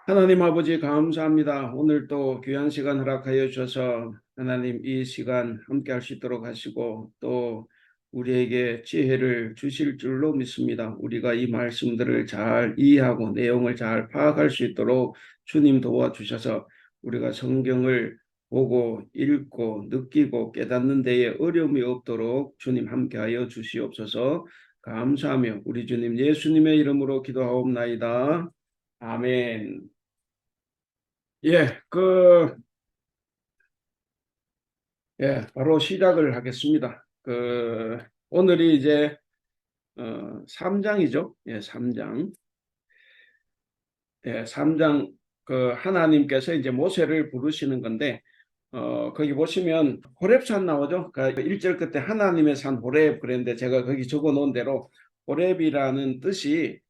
하나님 아버지 감사합니다. 오늘 또 귀한 시간 허락하여 주셔서 하나님 이 시간 함께 할 수 있도록 하시고 또 우리에게 지혜를 주실 줄로 믿습니다. 우리가 이 말씀들을 잘 이해하고 내용을 잘 파악할 수 있도록 주님 도와주셔서 우리가 성경을 보고 읽고 느끼고 깨닫는 데에 어려움이 없도록 주님 함께하여 주시옵소서. 감사하며 우리 주님 예수님의 이름으로 기도하옵나이다. 아멘. 예, 바로 시작을 하겠습니다. 오늘이 이제, 3장이죠. 예, 3장. 예, 3장, 하나님께서 이제 모세를 부르시는 건데, 거기 보시면 호렙산 나오죠. 그 1절 끝에 하나님의 산 호렙 그랬는데 제가 거기 적어 놓은 대로 호렙이라는 뜻이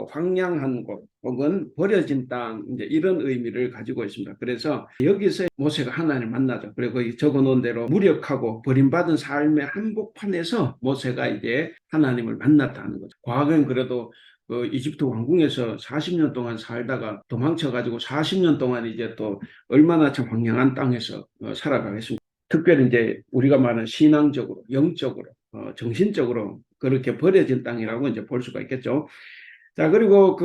황량한 곳 혹은 버려진 땅 이제 이런 의미를 가지고 있습니다. 그래서 여기서 모세가 하나님을 만나죠. 그리고 거기 적어 놓은 대로 무력하고 버림받은 삶의 한복판에서 모세가 이제 하나님을 만났다는 거죠. 과거엔 그래도 이집트 왕궁에서 40년 동안 살다가 도망쳐가지고 40년 동안 이제 또 얼마나 참 황량한 땅에서 살아가겠습니까? 특별히 이제 우리가 말하는 신앙적으로, 영적으로, 정신적으로 그렇게 버려진 땅이라고 이제 볼 수가 있겠죠. 자, 그리고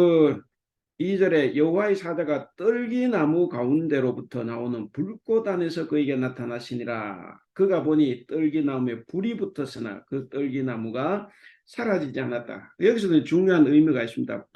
2절에 여호와의 사자가 떨기나무 가운데로부터 나오는 불꽃 안에서 그에게 나타나시니라. 그가 보니 떨기나무에 불이 붙었으나 그 떨기나무가 사라지지 않았다. 여기서도 중요한 의미가 있습니다.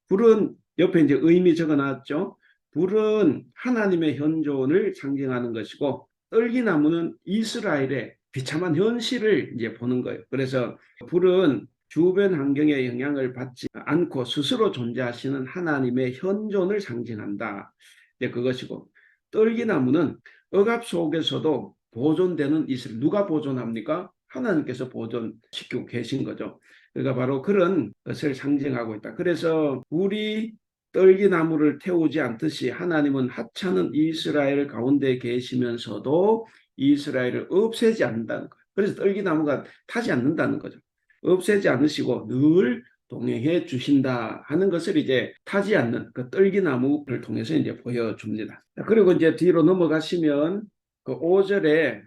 불은 옆에 이제 의미 적어놨죠. 불은 하나님의 현존을 상징하는 것이고 떨기나무는 이스라엘의 비참한 현실을 이제 보는 거예요. 그래서 불은 주변 환경의 영향을 받지 않고 스스로 존재하시는 하나님의 현존을 상징한다. 이제 그것이고 떨기나무는 억압 속에서도 보존되는 이스라엘. 누가 보존합니까? 하나님께서 보존시키고 계신 거죠. 그러니까 바로 그런 것을 상징하고 있다. 그래서 불이 떨기나무를 태우지 않듯이 하나님은 하찮은 이스라엘 가운데 계시면서도 이스라엘을 없애지 않는다는 거예요. 그래서 떨기나무가 타지 않는다는 거죠. 없애지 않으시고 늘 동행해 주신다 하는 것을 이제 타지 않는 그 떨기나무를 통해서 이제 보여줍니다. 그리고 이제 뒤로 넘어가시면 그 5절에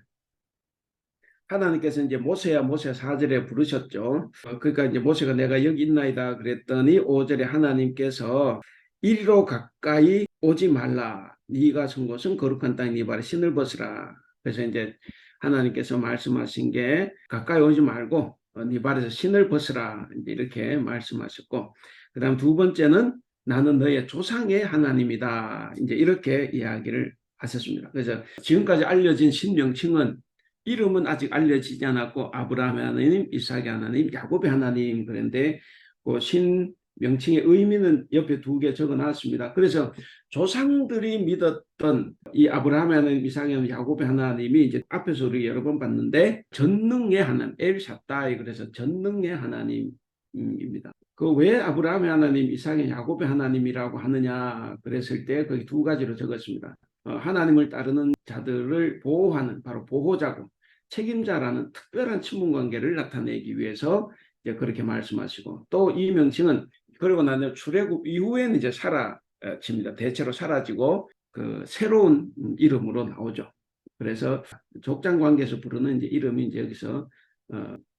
하나님께서 이제 모세야 모세 4절에 부르셨죠. 그러니까 이제 모세가 내가 여기 있나이다 그랬더니 5절에 하나님께서 이리로 가까이 오지 말라. 네가 선 곳은 거룩한 땅이 네 발에 신을 벗으라. 그래서 이제 하나님께서 말씀하신 게 가까이 오지 말고 네 발에서 신을 벗으라. 이제 이렇게 말씀하셨고, 그다음 두 번째는 나는 너의 조상의 하나님이다. 이제 이렇게 이야기를 하셨습니다. 그래서 지금까지 알려진 신명칭은 이름은 아직 알려지지 않았고 아브라함의 하나님, 이삭의 하나님, 야곱의 하나님 그런데 그 신 명칭의 의미는 옆에 두 개 적어놨습니다. 그래서 조상들이 믿었던 이 아브라함의 하나님, 이삭의 하나님, 야곱의 하나님이 이제 앞에서 우리 여러 번 봤는데 전능의 하나님, 엘샤다이 그래서 전능의 하나님입니다. 그 왜 아브라함의 하나님, 이삭의 야곱의 하나님이라고 하느냐 그랬을 때 거기 두 가지로 적었습니다. 하나님을 따르는 자들을 보호하는 바로 보호자고 책임자라는 특별한 친분 관계를 나타내기 위해서 이제 그렇게 말씀하시고 또 이 명칭은 그러고 나면 출애굽 이후에는 이제 사라집니다. 대체로 사라지고 그 새로운 이름으로 나오죠. 그래서 족장 관계에서 부르는 이제 이름이 이제 여기서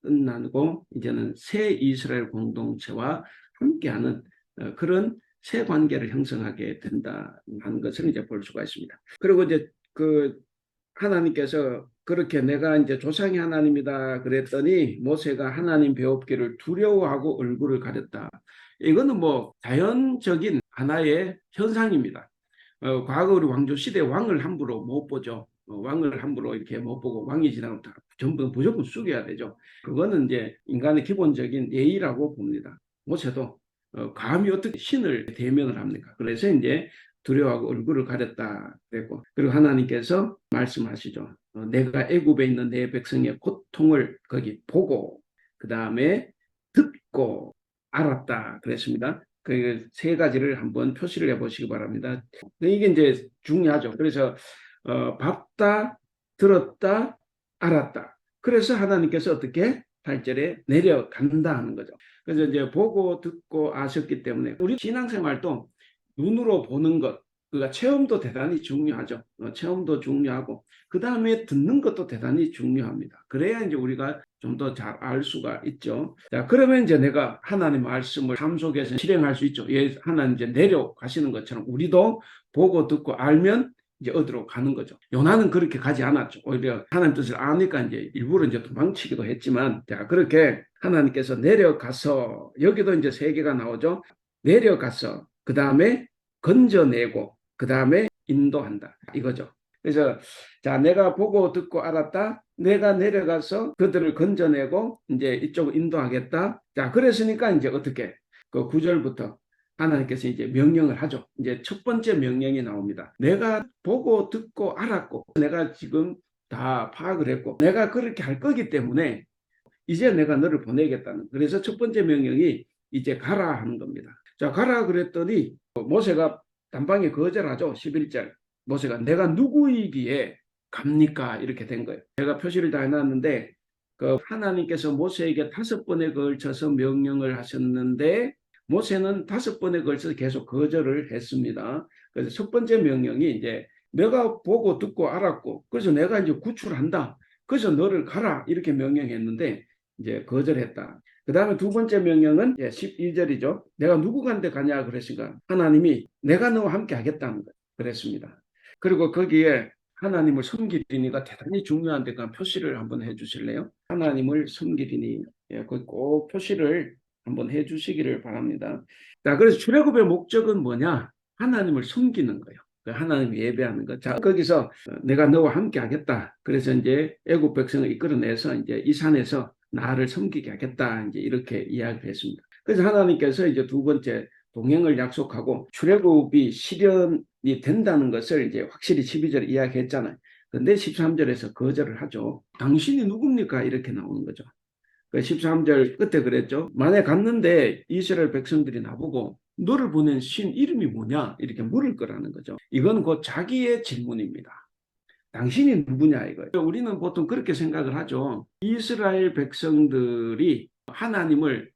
끝나고 이제는 새 이스라엘 공동체와 함께하는 그런 새 관계를 형성하게 된다는 것을 이제 볼 수가 있습니다. 그리고 이제 하나님께서 그렇게 내가 이제 조상의 하나님이다 그랬더니 모세가 하나님 배웁기를 두려워하고 얼굴을 가렸다. 이거는 뭐 자연적인 하나의 현상입니다. 과거 우리 왕조 시대 왕을 함부로 못 보죠. 왕을 함부로 이렇게 못 보고 왕이 지나면 다 전부 무조건 숙여야 되죠. 그거는 이제 인간의 기본적인 예의라고 봅니다. 모세도 감히 어떻게 신을 대면을 합니까? 그래서 이제 두려워하고 얼굴을 가렸다 그랬고, 그리고 하나님께서 말씀하시죠. 내가 애굽에 있는 내 백성의 고통을 거기 보고 그 다음에 듣고 알았다 그랬습니다. 그 세 가지를 한번 표시를 해보시기 바랍니다. 이게 이제 중요하죠. 그래서 봤다, 들었다, 알았다. 그래서 하나님께서 어떻게 8절에 내려간다 하는 거죠. 그래서 이제 보고 듣고 아셨기 때문에 우리 신앙생활도 눈으로 보는 것, 그러니까 체험도 대단히 중요하죠. 체험도 중요하고 그 다음에 듣는 것도 대단히 중요합니다. 그래야 이제 우리가 좀 더 잘 알 수가 있죠. 자, 그러면 이제 내가 하나님 말씀을 삶 속에서 실행할 수 있죠. 예, 하나님 이제 내려가시는 것처럼 우리도 보고 듣고 알면 이제 어디로 가는 거죠. 요나는 그렇게 가지 않았죠. 오히려 하나님 뜻을 아니까 이제 일부러 이제 도망치기도 했지만, 자, 그렇게 하나님께서 내려가서 여기도 이제 세 개가 나오죠. 내려가서 그 다음에 건져내고 그 다음에 인도한다 이거죠. 그래서 자, 내가 보고 듣고 알았다. 내가 내려가서 그들을 건져내고 이제 이쪽으로 인도하겠다. 자, 그랬으니까 이제 어떻게 그 9절부터 하나님께서 이제 명령을 하죠. 이제 첫 번째 명령이 나옵니다. 내가 보고 듣고 알았고 내가 지금 다 파악을 했고 내가 그렇게 할 거기 때문에 이제 내가 너를 보내겠다는. 그래서 첫 번째 명령이 이제 가라 하는 겁니다. 자, 가라 그랬더니 모세가 단방에 거절하죠. 11절. 모세가 내가 누구이기에 갑니까? 이렇게 된 거예요. 제가 표시를 다 해놨는데 그 하나님께서 모세에게 5번에 걸쳐서 명령을 하셨는데 모세는 5번에 걸쳐서 계속 거절을 했습니다. 그래서 첫 번째 명령이 이제 내가 보고 듣고 알았고 그래서 내가 이제 구출한다. 그래서 너를 가라 이렇게 명령했는데 이제 거절했다. 그 다음에 두 번째 명령은 12절이죠. 내가 누구한테 가냐 그랬으니까 하나님이 내가 너와 함께 하겠다는 거 그랬습니다. 그리고 거기에 하나님을 섬기리니가 대단히 중요한데 그 표시를 한번 해주실래요? 하나님을 섬기리니 거기 꼭 표시를 한번 해주시기를 바랍니다. 자, 그래서 출애굽의 목적은 뭐냐? 하나님을 섬기는 거예요. 하나님 예배하는 것. 자, 거기서 내가 너와 함께 하겠다. 그래서 이제 애국 백성을 이끌어내서 이제 이 산에서 나를 섬기게 하겠다. 이제 이렇게 이야기를 했습니다. 그래서 하나님께서 이제 두 번째 동행을 약속하고 출애굽이 실현이 된다는 것을 이제 확실히 12절에 이야기했잖아요. 근데 13절에서 거절을 하죠. 당신이 누굽니까? 이렇게 나오는 거죠. 13절 끝에 그랬죠. 만에 갔는데 이스라엘 백성들이 나보고 너를 보낸 신 이름이 뭐냐? 이렇게 물을 거라는 거죠. 이건 곧 자기의 질문입니다. 당신이 누구냐 이거예요. 우리는 보통 그렇게 생각을 하죠. 이스라엘 백성들이 하나님을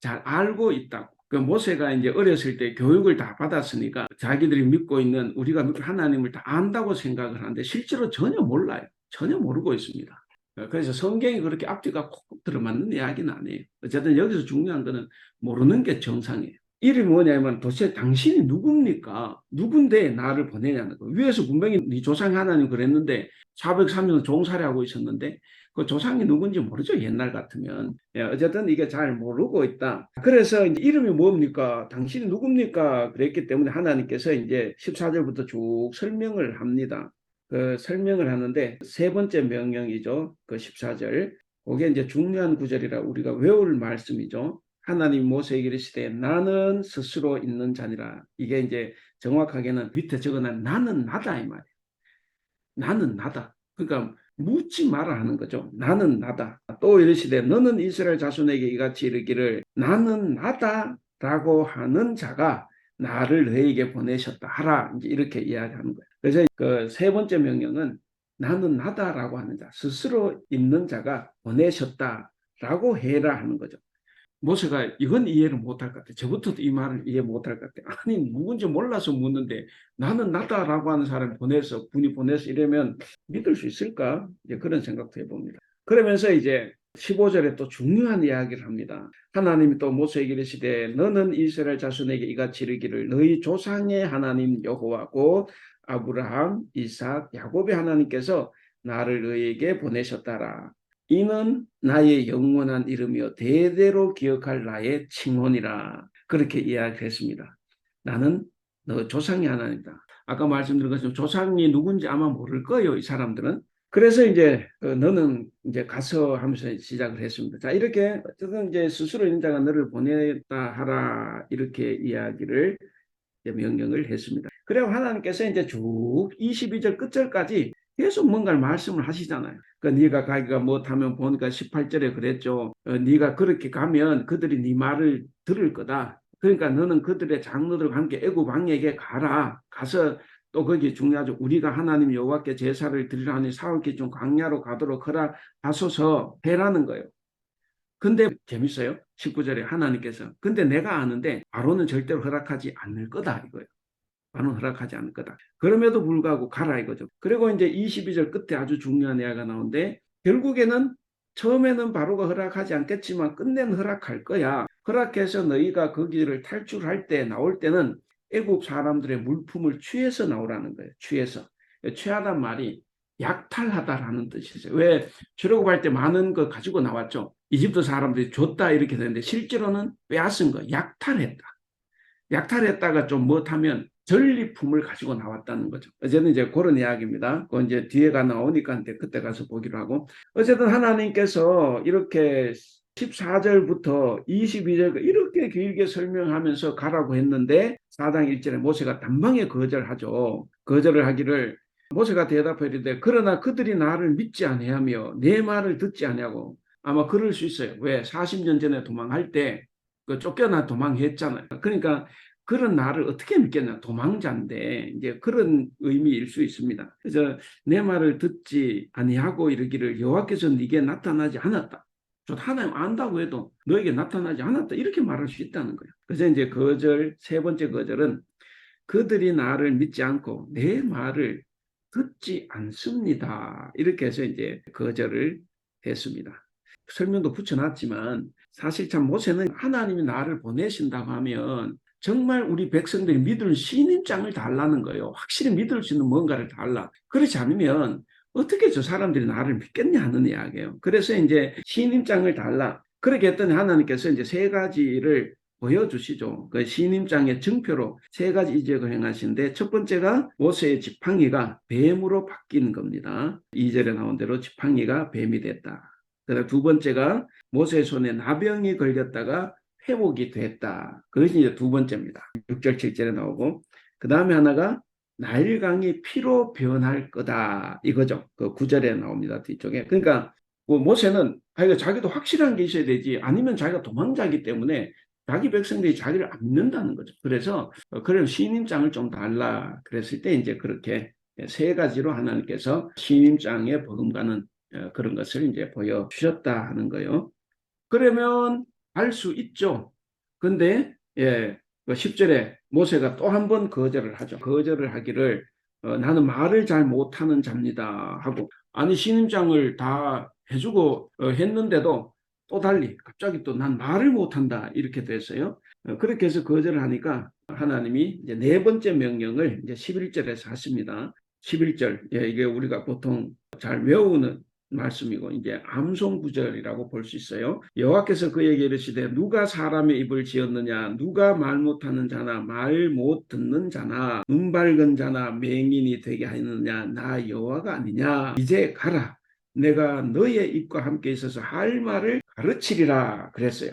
잘 알고 있다고. 그 모세가 이제 어렸을 때 교육을 다 받았으니까 자기들이 믿고 있는 우리가 하나님을 다 안다고 생각을 하는데 실제로 전혀 몰라요. 전혀 모르고 있습니다. 그래서 성경이 그렇게 앞뒤가 콕 들어맞는 이야기는 아니에요. 어쨌든 여기서 중요한 거는 모르는 게 정상이에요. 이름이 뭐냐면 도대체 당신이 누굽니까? 누군데 나를 보내냐는 거. 위에서 분명히 네 조상이 하나님 그랬는데 403년 종살이하고 있었는데 그 조상이 누군지 모르죠. 옛날 같으면. 어쨌든 이게 잘 모르고 있다. 그래서 이제 이름이 뭡니까? 당신이 누굽니까? 그랬기 때문에 하나님께서 이제 14절부터 쭉 설명을 합니다. 그 설명을 하는데 세 번째 명령이죠. 그 14절. 그게 이제 중요한 구절이라 우리가 외울 말씀이죠. 하나님 모세에게 이르시되 나는 스스로 있는 자니라. 이게 이제 정확하게는 밑에 적어놓은 나는 나다 이 말이에요. 나는 나다. 그러니까 묻지 마라 하는 거죠. 나는 나다. 또 이르시되 너는 이스라엘 자손에게 이같이 이르기를 나는 나다라고 하는 자가 나를 너에게 보내셨다 하라. 이제 이렇게 이야기하는 거예요. 그래서 그 세 번째 명령은 나는 나다라고 하는 자, 스스로 있는 자가 보내셨다라고 해라 하는 거죠. 모세가 이건 이해를 못할 것 같아. 저부터도 이 말을 이해 못할 것 같아. 아니 누군지 몰라서 묻는데 나는 나다라고 하는 사람 보내서 분이 보내서 이러면 믿을 수 있을까? 이제 그런 생각도 해봅니다. 그러면서 이제 15절에 또 중요한 이야기를 합니다. 하나님이 또 모세에게 이르시되 너는 이스라엘 자손에게 이같이 이르기를 너희 조상의 하나님 여호와고 아브라함, 이삭, 야곱의 하나님께서 나를 너희에게 보내셨다라. 이는 나의 영원한 이름이요 대대로 기억할 나의 칭혼이라. 그렇게 이야기했습니다. 나는 너 조상의 하나님이다. 아까 말씀드린 것처럼 조상이 누군지 아마 모를 거예요. 이 사람들은. 그래서 이제 너는 이제 가서 하면서 시작을 했습니다. 자, 이렇게 어쨌든 이제 스스로 있는 자가 너를 보냈다 하라 이렇게 이야기를 명령을 했습니다. 그리고 하나님께서 이제 쭉 22절 끝절까지 계속 뭔가를 말씀을 하시잖아요. 그러니까 네가 가기가 못하면 보니까 18절에 그랬죠. 네가 그렇게 가면 그들이 네 말을 들을 거다. 그러니까 너는 그들의 장로들과 함께 애굽 왕에게 가라. 가서 또 거기 중요하죠. 우리가 하나님 여호와께 제사를 드리라 하니 사흘 좀 광야로 가도록 하라 하소서 해라는 거예요. 근데 재밌어요. 19절에 하나님께서 근데 내가 아는데 아론은 절대로 허락하지 않을 거다 이거예요. 나는 허락하지 않을 거다. 그럼에도 불구하고 가라 이거죠. 그리고 이제 22절 끝에 아주 중요한 이야기가 나오는데 결국에는 처음에는 바로가 허락하지 않겠지만 끝내는 허락할 거야. 허락해서 너희가 거기를 탈출할 때 나올 때는 애국 사람들의 물품을 취해서 나오라는 거예요. 취해서. 취하단 말이 약탈하다라는 뜻이죠. 왜 출애굽할 때 많은 거 가지고 나왔죠. 이집트 사람들이 줬다 이렇게 되는데 실제로는 빼앗은 거, 약탈했다. 약탈했다가 좀 못하면 전리품을 가지고 나왔다는 거죠. 어쨌든 이제 그런 이야기입니다. 그건 이제 뒤에가 나오니까 그때 가서 보기로 하고. 어쨌든 하나님께서 이렇게 14절부터 22절 이렇게 길게 설명하면서 가라고 했는데 4장 1절에 모세가 단방에 거절하죠. 거절을 하기를 모세가 대답해 이르되 그러나 그들이 나를 믿지 아니하며 내 말을 듣지 아니하고 아마 그럴 수 있어요. 왜? 40년 전에 도망할 때 쫓겨나 도망했잖아요. 그러니까 그런 나를 어떻게 믿겠냐. 도망자인데 이제 그런 의미일 수 있습니다. 그래서 내 말을 듣지 아니하고 이르기를 여호와께서 네게 나타나지 않았다. 저 하나님 안다고 해도 너에게 나타나지 않았다. 이렇게 말할 수 있다는 거예요. 그래서 이제 거절, 세 번째 거절은 그들이 나를 믿지 않고 내 말을 듣지 않습니다. 이렇게 해서 이제 거절을 했습니다. 설명도 붙여놨지만 사실 참 모세는 하나님이 나를 보내신다고 하면 정말 우리 백성들이 믿을 신임장을 달라는 거예요. 확실히 믿을 수 있는 뭔가를 달라. 그렇지 않으면 어떻게 저 사람들이 나를 믿겠냐 하는 이야기예요. 그래서 이제 신임장을 달라. 그렇게 했더니 하나님께서 이제 세 가지를 보여주시죠. 그 신임장의 증표로 세 가지 이적을 행하시는데 첫 번째가 모세의 지팡이가 뱀으로 바뀐 겁니다. 2절에 나온 대로 지팡이가 뱀이 됐다. 그다음 두 번째가 모세의 손에 나병이 걸렸다가 회복이 됐다. 그것이 이제 두 번째입니다. 6절 7절에 나오고 그 다음에 하나가 나일강이 피로 변할 거다. 이거죠. 그 9절에 나옵니다. 뒤쪽에. 그러니까 뭐 모세는 자기도 확실한 게 있어야 되지 아니면 자기가 도망자이기 때문에 자기 백성들이 자기를 안 믿는다는 거죠. 그래서 그런 신임장을 좀 달라 그랬을 때 이제 그렇게 세 가지로 하나님께서 신임장에 버금가는 그런 것을 이제 보여주셨다 하는 거예요. 그러면 알 수 있죠. 근데 10절에 모세가 또 한 번 거절을 하죠. 거절을 하기를 나는 말을 잘 못하는 자입니다 하고 아니 신임장을 다 해주고 했는데도 또 달리 갑자기 또 난 말을 못한다 이렇게 됐어요. 그렇게 해서 거절을 하니까 하나님이 이제 네 번째 명령을 이제 11절에서 하십니다. 11절 이게 우리가 보통 잘 외우는 말씀이고 이제 암송 구절이라고 볼 수 있어요. 여호와께서 그에게 이르시되 누가 사람의 입을 지었느냐 누가 말 못하는 자나 말 못 듣는 자나 눈 밝은 자나 맹인이 되게 하느냐 나 여호와가 아니냐 이제 가라 내가 너의 입과 함께 있어서 할 말을 가르치리라 그랬어요.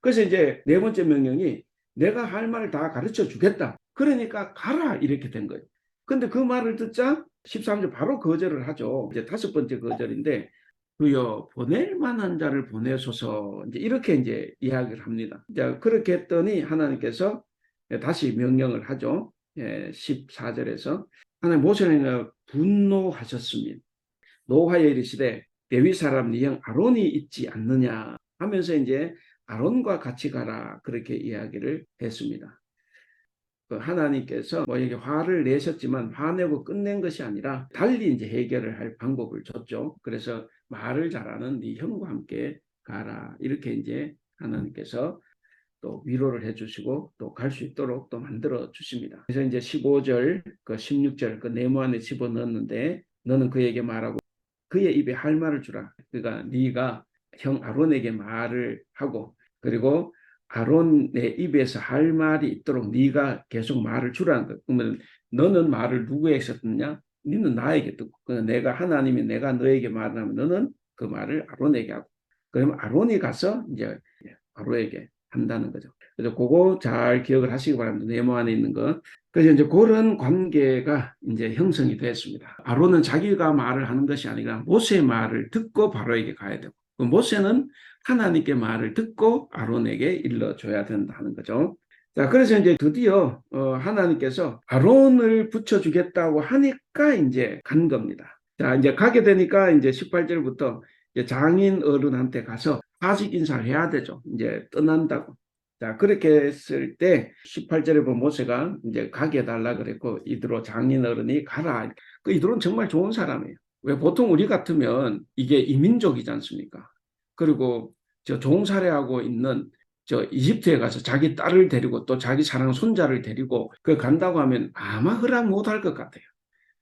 그래서 이제 네 번째 명령이 내가 할 말을 다 가르쳐 주겠다. 그러니까 가라 이렇게 된 거예요. 근데 그 말을 듣자 13절 바로 거절을 하죠. 이제 다섯 번째 거절인데 주여 보낼 만한 자를 보내소서 이제 이렇게 이제 이야기를 합니다. 자, 그렇게 했더니 하나님께서 다시 명령을 하죠. 14절에서 하나님 모세는 분노하셨습니다. 노하여 이르시되 레위 사람 네 형 아론이 있지 않느냐 하면서 이제 아론과 같이 가라 그렇게 이야기를 했습니다. 하나님께서 뭐에게 화를 내셨지만 화내고 끝낸 것이 아니라 달리 이제 해결을 할 방법을 줬죠. 그래서 말을 잘하는 네 형과 함께 가라 이렇게 이제 하나님께서 또 위로를 해주시고 또 갈 수 있도록 또 만들어 주십니다. 그래서 이제 15절, 그 16절 그 네모 안에 집어 넣었는데 너는 그에게 말하고 그의 입에 할 말을 주라. 그러니까 네가 형 아론에게 말을 하고 그리고 아론의 입에서 할 말이 있도록 네가 계속 말을 주라는 것. 그러면 너는 말을 누구에게 듣느냐? 너는 나에게 듣고 내가 하나님이 내가 너에게 말하면 너는 그 말을 아론에게 하고 그러면 아론이 가서 이제 아론에게 한다는 거죠. 그래서 그거 잘 기억을 하시기 바랍니다. 네모 안에 있는 것. 그래서 이제 그런 관계가 이제 형성이 됐습니다. 아론은 자기가 말을 하는 것이 아니라 모세의 말을 듣고 바로에게 가야 되고 모세는 하나님께 말을 듣고 아론에게 일러줘야 된다는 거죠. 자, 그래서 이제 드디어 하나님께서 아론을 붙여주겠다고 하니까 이제 간 겁니다. 자, 이제 가게 되니까 이제 18절부터 이제 장인 어른한테 가서 사직 인사를 해야 되죠. 이제 떠난다고. 자, 그렇게 했을 때 18절에 보면 모세가 이제 가게 해달라 그랬고 이드로 장인 어른이 가라. 그 이드로는 정말 좋은 사람이에요. 왜 보통 우리 같으면 이게 이민족이지 않습니까? 그리고 저 종살이하고 있는 저 이집트에 가서 자기 딸을 데리고 또 자기 사랑 손자를 데리고 그 간다고 하면 아마 허락 못 할 것 같아요.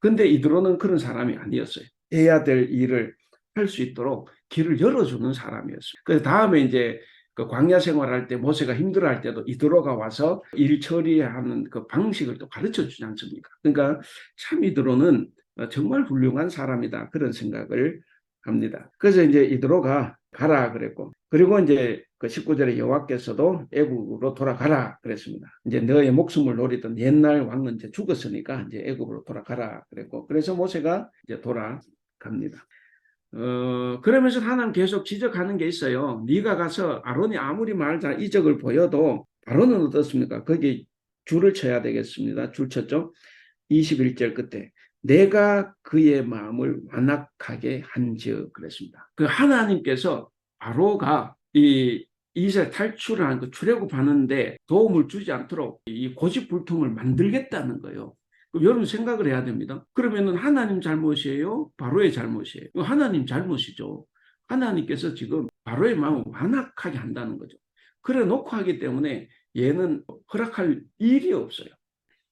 근데 이드로는 그런 사람이 아니었어요. 해야 될 일을 할 수 있도록 길을 열어주는 사람이었어요. 그래서 다음에 이제 그 광야 생활할 때 모세가 힘들어할 때도 이드로가 와서 일 처리하는 그 방식을 또 가르쳐 주지 않습니까? 그러니까 참 이드로는 정말 훌륭한 사람이다. 그런 생각을 합니다. 그래서 이제 이드로가 가라 그랬고, 그리고 이제 그 19절에 여호와께서도 애굽으로 돌아가라 그랬습니다. 이제 너의 목숨을 노리던 옛날 왕은 이제 죽었으니까 이제 애굽으로 돌아가라 그랬고, 그래서 모세가 이제 돌아갑니다. 그러면서 하나님 계속 지적하는 게 있어요. 네가 가서 아론이 아무리 말자 이적을 보여도 아론은 어떻습니까? 거기 줄을 쳐야 되겠습니다. 줄 쳤죠. 21절 끝에 내가 그의 마음을 완악하게 한즉 그랬습니다. 그 하나님께서 바로가 이 이스라엘 탈출하는 그 출애굽하는데 도움을 주지 않도록 이 고집불통을 만들겠다는 거예요. 여러분 생각을 해야 됩니다. 그러면은 하나님 잘못이에요? 바로의 잘못이에요? 하나님 잘못이죠. 하나님께서 지금 바로의 마음을 완악하게 한다는 거죠. 그래 놓고 하기 때문에 얘는 허락할 일이 없어요.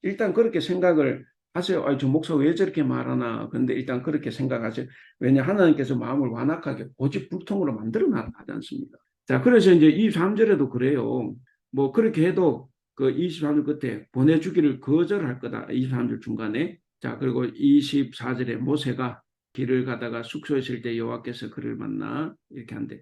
일단 그렇게 생각을 하세요. 저 목사 왜 저렇게 말하나. 근데 일단 그렇게 생각하세요. 왜냐 하나님께서 마음을 완악하게 고집불통으로 만들어 놨지 않습니까? 자, 그래서 이제 23절에도 그래요. 뭐 그렇게 해도 그 23절 끝에 보내주기를 거절할 거다. 23절 중간에. 자, 그리고 24절에 모세가 길을 가다가 숙소에 있을 때 여호와께서 그를 만나 이렇게 한대.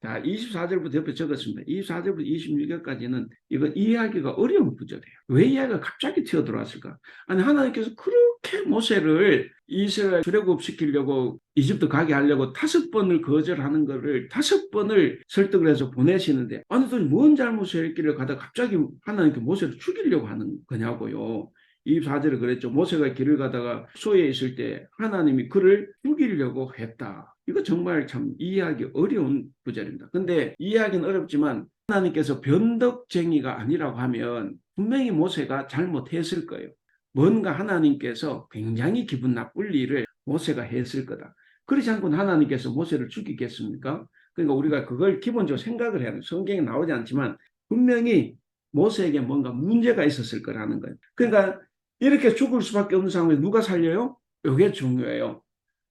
자, 24절부터 옆에 적었습니다. 24절부터 26절까지는 이거 이해하기가 어려운 구절이에요. 왜 이해가 갑자기 튀어들어왔을까? 아니, 하나님께서 그렇게 모세를 이스라엘 출애굽시키려고 이집트 가게 하려고 5번을 거절하는 거를 5번을 설득을 해서 보내시는데, 아니, 도대체 뭔 잘못을 했길래 가다 갑자기 하나님께 모세를 죽이려고 하는 거냐고요. 24절에 그랬죠. 모세가 길을 가다가 소에 있을 때 하나님이 그를 죽이려고 했다. 이거 정말 참 이해하기 어려운 구절입니다. 근데 이해하기는 어렵지만 하나님께서 변덕쟁이가 아니라고 하면 분명히 모세가 잘못했을 거예요. 뭔가 하나님께서 굉장히 기분 나쁠 일을 모세가 했을 거다. 그렇지 않고는 하나님께서 모세를 죽이겠습니까? 그러니까 우리가 그걸 기본적으로 생각을 해야 돼요. 성경에 나오지 않지만 분명히 모세에게 뭔가 문제가 있었을 거라는 거예요. 그러니까 이렇게 죽을 수밖에 없는 상황에 누가 살려요? 이게 중요해요.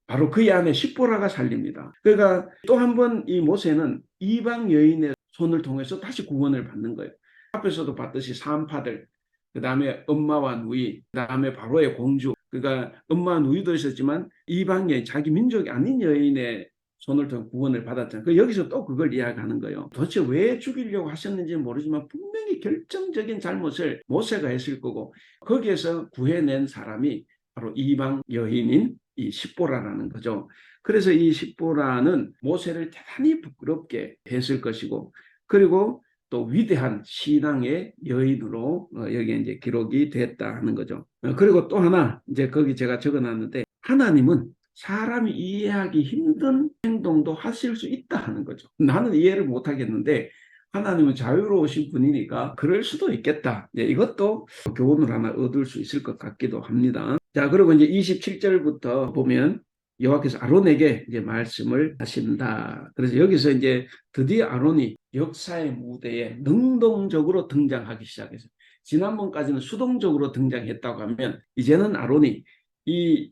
바로 그의 아내 십보라가 살립니다. 그러니까 또 한 번 이 모세는 이방 여인의 손을 통해서 다시 구원을 받는 거예요. 앞에서도 봤듯이 사암파들, 그 다음에 엄마와 누이, 그 다음에 바로의 공주. 그러니까 엄마와 누이도 있었지만 이방 여인, 자기 민족이 아닌 여인의 손을 통해 구원을 받았잖아요. 그 여기서 또 그걸 이야기하는 거예요. 도대체 왜 죽이려고 하셨는지 모르지만 분명히 결정적인 잘못을 모세가 했을 거고 거기에서 구해낸 사람이 바로 이방 여인인 이 십보라라는 거죠. 그래서 이 십보라는 모세를 대단히 부끄럽게 했을 것이고 그리고 또 위대한 신앙의 여인으로 여기에 이제 기록이 됐다 하는 거죠. 그리고 또 하나 이제 거기 제가 적어놨는데 하나님은 사람이 이해하기 힘든 행동도 하실 수 있다 하는 거죠. 나는 이해를 못 하겠는데 하나님은 자유로우신 분이니까 그럴 수도 있겠다. 이것도 교훈을 하나 얻을 수 있을 것 같기도 합니다. 자, 그리고 이제 27절부터 보면 여호와께서 아론에게 이제 말씀을 하신다. 그래서 여기서 이제 드디어 아론이 역사의 무대에 능동적으로 등장하기 시작했어요. 지난번까지는 수동적으로 등장했다고 하면 이제는 아론이 이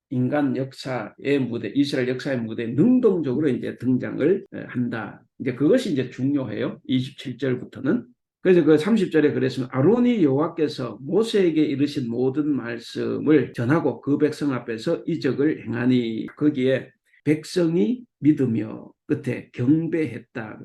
인간 역사의 무대, 이스라엘 역사의 무대에 능동적으로 이제 등장을 한다. 이제 그것이 이제 중요해요. 27절부터는. 그래서 그 30절에 그랬으면 아론이 여호와께서 모세에게 이르신 모든 말씀을 전하고 그 백성 앞에서 이적을 행하니 거기에 백성이 믿으며 끝에 경배했다.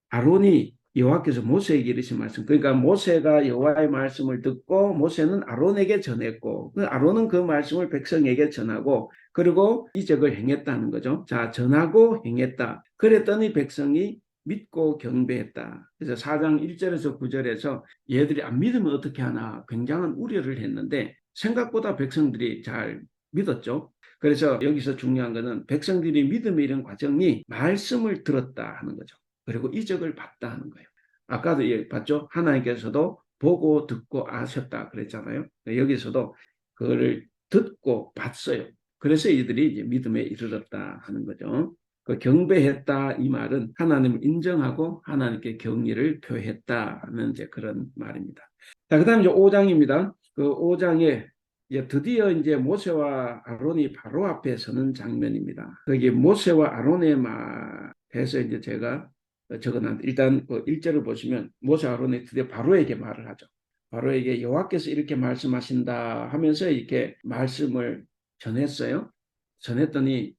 아론이 여호와께서 모세에게 이르신 말씀, 그러니까 모세가 여호와의 말씀을 듣고 모세는 아론에게 전했고 아론은 그 말씀을 백성에게 전하고 그리고 이적을 행했다는 거죠. 자, 전하고 행했다. 그랬더니 백성이 믿고 경배했다. 그래서 4장 1절에서 9절에서 얘들이 안 믿으면 어떻게 하나 굉장한 우려를 했는데 생각보다 백성들이 잘 믿었죠. 그래서 여기서 중요한 것은 백성들이 믿음에 이른 과정이 말씀을 들었다 하는 거죠. 그리고 이적을 봤다 하는 거예요. 아까도 봤죠? 하나님께서도 보고 듣고 아셨다 그랬잖아요. 여기서도 그거를 듣고 봤어요. 그래서 이들이 이제 믿음에 이르렀다 하는 거죠. 그 경배했다 이 말은 하나님을 인정하고 하나님께 경의를 표했다 하는 이제 그런 말입니다. 자, 그다음 이제 5장입니다. 그 5장에 이제 드디어 이제 모세와 아론이 바로 앞에 서는 장면입니다. 거기 모세와 아론의 말에서 이제 제가 적어놨 일단 그 1절을 보시면 모세 아론이 드디어 바로에게 말을 하죠. 바로에게 여호와께서 이렇게 말씀하신다 하면서 이렇게 말씀을 전했어요. 전했더니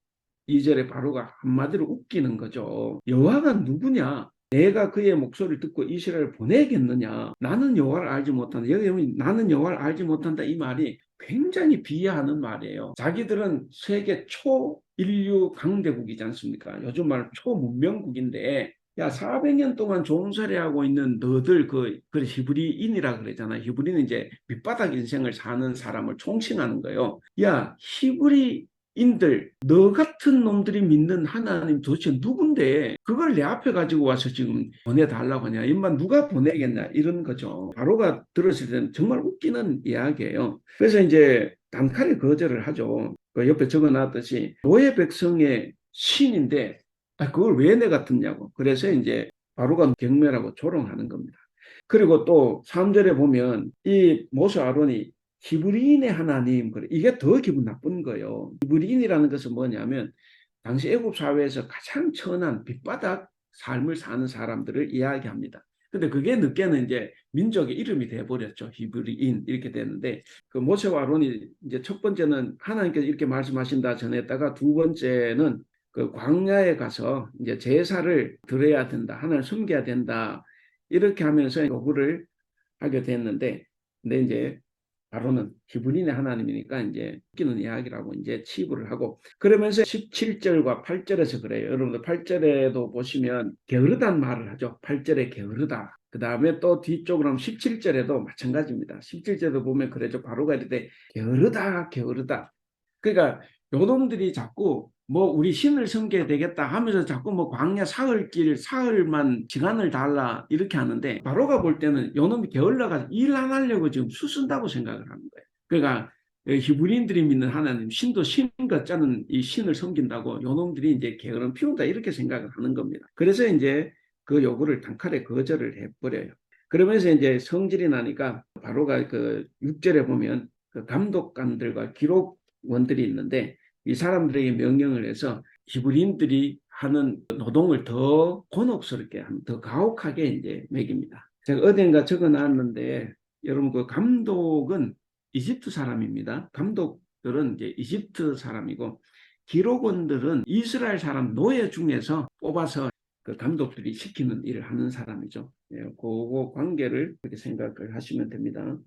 2절에 바로가 한마디로 웃기는 거죠. 여호와가 누구냐? 내가 그의 목소리를 듣고 이스라엘을 보내겠느냐? 나는 여호와를 알지 못한다. 여기 보면 나는 여호와를 알지 못한다 이 말이 굉장히 비하하는 말이에요. 자기들은 세계 초인류 강대국이지 않습니까? 요즘 말 초문명국인데 야 400년 동안 종살이하고 있는 너들 그 히브리인이라 그러잖아. 히브리는 이제 밑바닥 인생을 사는 사람을 총칭하는 거예요. 야 히브리인들 너 같은 놈들이 믿는 하나님 도대체 누군데 그걸 내 앞에 가지고 와서 지금 보내달라고 하냐. 인만 누가 보내겠냐 이런 거죠. 바로가 들었을 때는 정말 웃기는 이야기예요. 그래서 이제 단칼에 거절을 하죠. 그 옆에 적어놨듯이 노예 백성의 신인데 그걸 왜 내가 듣냐고. 그래서 이제 바로가 경멸하고 조롱하는 겁니다. 그리고 또 3절에 보면 이 모세 아론이 히브리인의 하나님, 이게 더 기분 나쁜 거예요. 히브리인이라는 것은 뭐냐면 당시 애굽 사회에서 가장 천한 밑바닥 삶을 사는 사람들을 이야기합니다. 근데 그게 늦게는 이제 민족의 이름이 돼버렸죠. 히브리인 이렇게 되는데 그 모세와 아론이 이제 첫 번째는 하나님께서 이렇게 말씀하신다 전했다가 두 번째는 그 광야에 가서 이제 제사를 드려야 된다. 하나님을 섬겨야 된다. 이렇게 하면서 요구를 하게 됐는데 근데 이제 바로는 히브리인의 하나님이니까 이제 웃기는 이야기라고 이제 치부를 하고 그러면서 17절과 8절에서 그래요. 여러분들 8절에도 보시면 게으르다는 말을 하죠. 8절에 게으르다. 그 다음에 또 뒤쪽으로 하면 17절에도 마찬가지입니다. 17절에도 보면 그래죠. 바로가 이렇게 게으르다 게으르다. 그러니까 요놈들이 자꾸 뭐 우리 신을 섬겨야 되겠다 하면서 자꾸 뭐 광야 사흘길 사흘만 시간을 달라 이렇게 하는데 바로가 볼 때는 요놈이 게을러가지고 일 안 하려고 지금 수순다고 생각을 하는 거예요. 그러니까 히브리인들이 믿는 하나님 신도 신 같자는 이 신을 섬긴다고 요놈들이 이제 게으름 피운다 이렇게 생각을 하는 겁니다. 그래서 이제 그 요구를 단칼에 거절을 해버려요. 그러면서 이제 성질이 나니까 바로가 그 6절에 보면 그 감독관들과 기록원들이 있는데 이 사람들에게 명령을 해서 히브리인들이 하는 노동을 더 곤혹스럽게, 더 가혹하게 이제 매깁니다. 제가 어딘가 적어놨는데 여러분 그 감독은 이집트 사람입니다. 감독들은 이제 이집트 사람이고 기록원들은 이스라엘 사람 노예 중에서 뽑아서 그 감독들이 시키는 일을 하는 사람이죠. 예, 그거 관계를 그렇게 생각을 하시면 됩니다.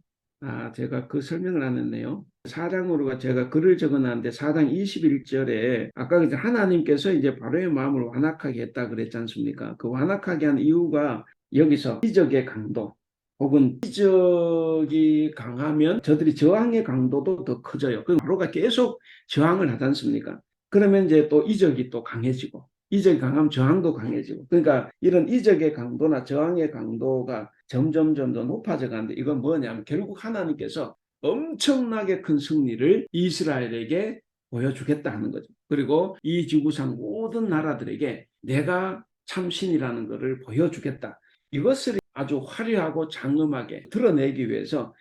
제가 그 설명을 안 했네요. 4장으로가 제가 글을 적어놨는데 4장 21절에 아까 하나님께서 이제 바로의 마음을 완악하게 했다 그랬지 않습니까? 그 완악하게 한 이유가 여기서 이적의 강도 혹은 이적이 강하면 저들이 저항의 강도도 더 커져요. 그 바로가 계속 저항을 하지 않습니까? 그러면 이제 또 이적이 또 강해지고 이적이 강하면 저항도 강해지고 그러니까 이런 이적의 강도나 저항의 강도가 점점 더 높아져 가는데 이건 뭐냐면 결국 하나님께서 엄청나게 큰 승리를 이스라엘에게 보여주겠다 하는 거죠. 그리고 이 지구상 모든 나라들에게 내가 참신이라는 것을 보여주겠다. 이것을 아주 화려하고 장엄하게 드러내기 위해서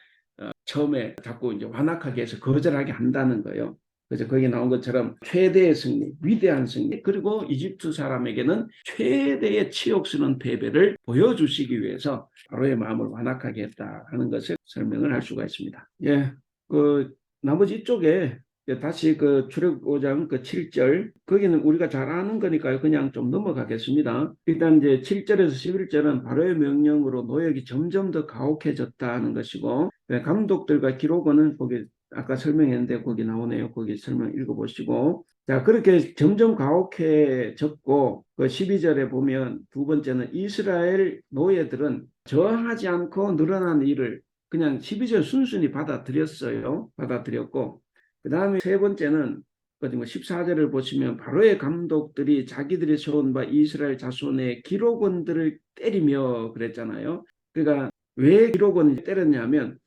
처음에 자꾸 이제 완악하게 해서 거절하게 한다는 거예요. 그래서 거기 나온 것처럼 최대의 승리, 위대한 승리, 그리고 이집트 사람에게는 최대의 치욕스러운 패배를 보여주시기 위해서 바로의 마음을 완악하게 했다 하는 것을 설명을 할 수가 있습니다. 예, 그 나머지 이쪽에 다시 그 출애굽 5장 그 7절 거기는 우리가 잘 아는 거니까요. 그냥 좀 넘어가겠습니다. 일단 이제 7절에서 11절은 바로의 명령으로 노역이 점점 더 가혹해졌다는 것이고 감독들과 기록원은 거기 아까 설명했는데 거기 나오네요. 거기 설명 읽어보시고 자 그렇게 점점 가혹해졌고 그 12절에 보면 두 번째는 이스라엘 노예들은 저항하지 않고 늘어난 일을 그냥 12절 순순히 받아들였어요. 받아들였고 그 다음에 세 번째는 어디 뭐 14절을 보시면 바로의 감독들이 자기들이 세운 바 이스라엘 자손의 기록원들을 때리며 그랬잖아요. 그러니까 왜 기록원을 때렸냐면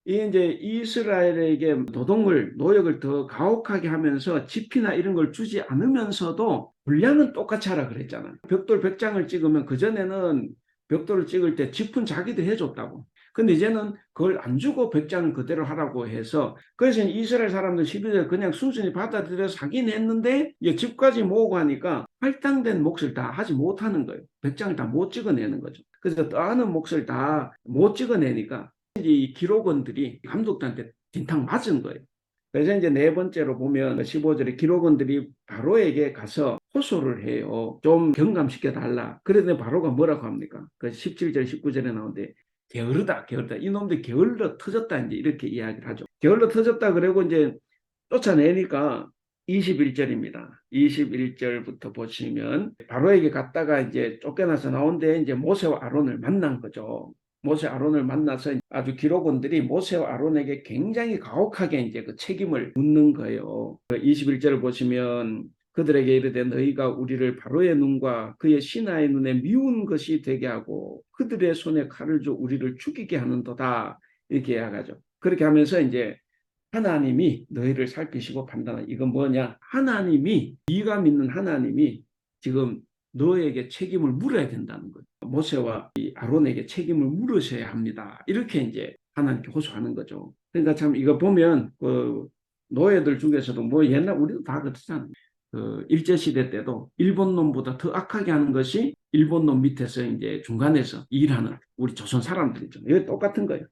이 이제 이스라엘에게 노역을 더 가혹하게 하면서 집이나 이런 걸 주지 않으면서도 분량은 똑같이 하라 그랬잖아요. 벽돌 100장을 찍으면 그전에는 벽돌을 찍을 때 집은 자기들이 해줬다고. 근데 이제는 그걸 안 주고 100장 그대로 하라고 해서 그래서 이스라엘 사람들 12절 그냥 순순히 받아들여서 하긴 했는데 이제 집까지 모으고 하니까 할당된 몫을 다 하지 못하는 거예요. 100장을 다 못 찍어내는 거죠. 그래서 떠하는 몫을 다 못 찍어내니까 이 기록원들이 감독들한테 딘탕 맞은 거예요. 그래서 이제 네 번째로 보면 15절에 기록원들이 바로에게 가서 호소를 해요. 좀 경감시켜 달라. 그런데 바로가 뭐라고 합니까? 그 17절, 19절에 나오는데 게으르다, 게으르다. 이놈들 게을러 터졌다. 이제 이렇게 이야기를 하죠. 게을러 터졌다. 그리고 이제 쫓아내니까 21절입니다. 21절부터 보시면 바로에게 갔다가 이제 쫓겨나서 나온데 이제 모세와 아론을 만난 거죠. 모세 아론을 만나서 아주 기록원들이 모세와 아론에게 굉장히 가혹하게 이제 그 책임을 묻는 거예요. 21절을 보시면 그들에게 이르되 너희가 우리를 바로의 눈과 그의 신하의 눈에 미운 것이 되게 하고 그들의 손에 칼을 줘 우리를 죽이게 하는도다 이렇게 이야기하죠. 그렇게 하면서 이제 하나님이 너희를 살피시고 판단하. 이건 뭐냐? 하나님이 네가 믿는 하나님이 지금 너에게 책임을 물어야 된다는 거예요. 모세와 이 아론에게 책임을 물으셔야 합니다. 이렇게 이제 하나님께 호소하는 거죠. 그러니까 참 이거 보면 그 노예들 중에서도 뭐 옛날 우리도 다 그렇잖아요. 그 일제시대 때도 일본 놈보다 더 악하게 하는 것이 일본 놈 밑에서 이제 중간에서 일하는 우리 조선 사람들이죠. 이거 똑같은 거예요.